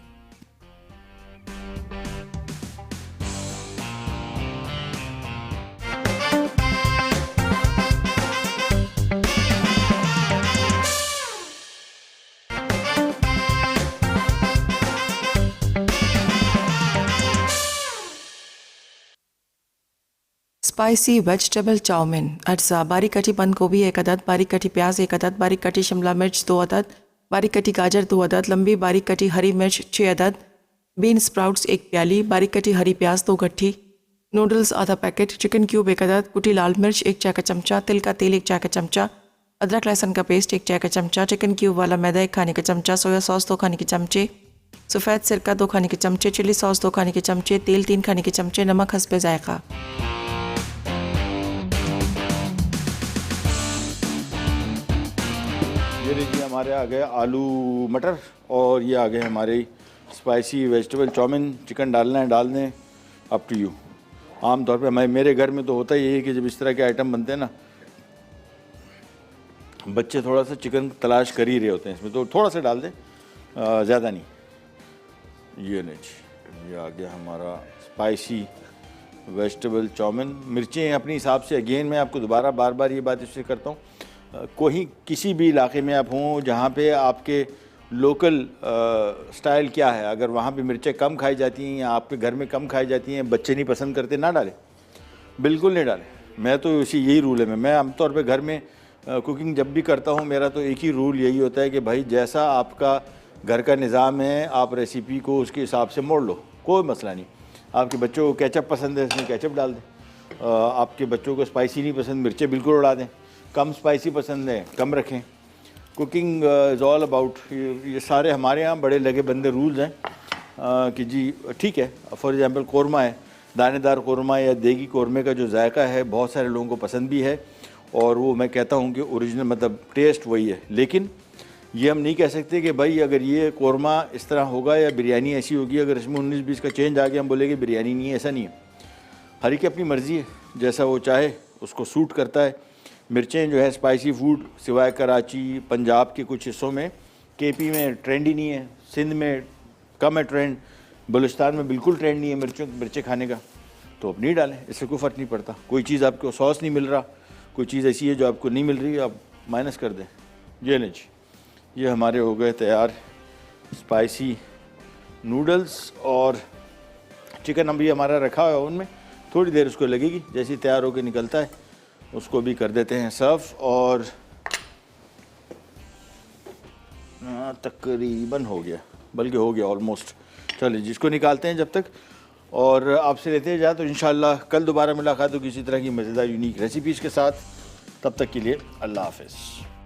स्पाइसी वेजिटेबल चाउमीन अज्जा, बारीक कटी बंद गोभी 1 अदद, बारीक कटी प्याज 1 अदद, बारीक कटी शिमला मिर्च 2 अदद, बारीक कटी गाजर 2 अदद, लंबी बारीक कटी हरी मिर्च 6 अदद, बीन स्प्राउट्स 1 प्याली, बारीक कटी हरी प्याज 2 गट्ठी, नूडल्स आधा पैकेट, चिकन क्यूब 1 अदद, कुटी लाल मिर्च 1 चाय का चमचा, तिल का तेल 1 चाय का चमचा, अदरक लहसुन का पेस्ट 1 चाय का चमचा, चिकन क्यूब वाला मैदा 1 खाने का चमचा, सोया सॉस 2 खाने के चमचे, सफ़ेद सिरका 2 खाने के चमचे, चिली सॉस 2 खाने के चमचे, तेल 3 खाने के चमचे, नमक हस्बे जायका। ये लीजिए हमारे आ गए आलू मटर और ये आ गए हमारे स्पाइसी वेजिटेबल चाउमीन। चिकन डालना है डाल दें, अप टू यू। आमतौर पे मेरे घर में तो होता ही है कि जब इस तरह के आइटम बनते हैं ना, बच्चे थोड़ा सा चिकन तलाश कर ही रहे होते हैं इसमें, तो थोड़ा सा डाल दें, ज़्यादा नहीं। ये नहीं, ये आ गया हमारा स्पाइसी वेजिटेबल चाउमीन। मिर्चें अपने हिसाब से, अगेन मैं आपको दोबारा बार बार ये बात इससे करता हूँ, कोई किसी भी इलाके में आप हों जहाँ पे आपके लोकल स्टाइल क्या है, अगर वहाँ पे मिर्चें कम खाई जाती हैं या आपके घर में कम खाई जाती हैं, बच्चे नहीं पसंद करते, ना डालें, बिल्कुल नहीं डालें। मैं तो इसी यही रूल है। मैं आमतौर पे घर में कुकिंग जब भी करता हूँ, मेरा तो एक ही रूल यही होता है कि भाई जैसा आपका घर का निज़ाम है, आप रेसिपी को उसके हिसाब से मोड़ लो, कोई मसला नहीं। आपके बच्चों को केचप पसंद है, इसमें केचप डाल दें। आपके बच्चों को स्पाइसी नहीं पसंद, मिर्चें बिल्कुल उड़ा दें। कम स्पाइसी पसंद है, कम रखें। कुकिंग इज़ ऑल अबाउट, ये सारे हमारे यहाँ बड़े लगे बंदे रूल्स हैं कि जी ठीक है। फॉर एग्ज़ाम्पल कौरमा है, दानेदार कौरमा या देगी कौरमे का जो जायका है बहुत सारे लोगों को पसंद भी है, और वो मैं कहता हूँ कि ओरिजिनल मतलब टेस्ट वही है। लेकिन ये हम नहीं कह सकते कि भाई अगर ये कौरमा इस तरह होगा या बिरयानी ऐसी होगी, अगर इसमें 19-20 का चेंज आ गया हम बोलेंगे बिरयानी नहीं है, ऐसा नहीं है। हर एक की अपनी मर्ज़ी है, जैसा वो चाहे उसको सूट करता है। मिर्चें जो है स्पाइसी फूड सिवाय कराची, पंजाब के कुछ हिस्सों में, केपी में ट्रेंड ही नहीं है, सिंध में कम है ट्रेंड, बलूचिस्तान में बिल्कुल ट्रेंड नहीं है मिर्चें खाने का, तो अब नहीं डालें, इससे कोई फ़र्क नहीं पड़ता। कोई चीज़ आपको सॉस नहीं मिल रहा, कोई चीज़ ऐसी है जो आपको नहीं मिल रही, आप माइनस कर दें। ये नहीं जी, ये हमारे हो गए तैयार स्पाइसी नूडल्स, और चिकन अभी हमारा रखा हुआ है ओवन में, थोड़ी देर उसको लगेगी, जैसे ही तैयार होकर निकलता है उसको भी कर देते हैं सर्व। और तकरीबन हो गया, बल्कि हो गया ऑलमोस्ट। चलिए जिसको निकालते हैं जब तक, और आपसे लेते हैं जा, तो इंशाल्लाह कल दोबारा मुलाकात होगी किसी तरह की मज़ेदार यूनिक रेसिपीज़ के साथ। तब तक के लिए अल्लाह हाफ़िज़।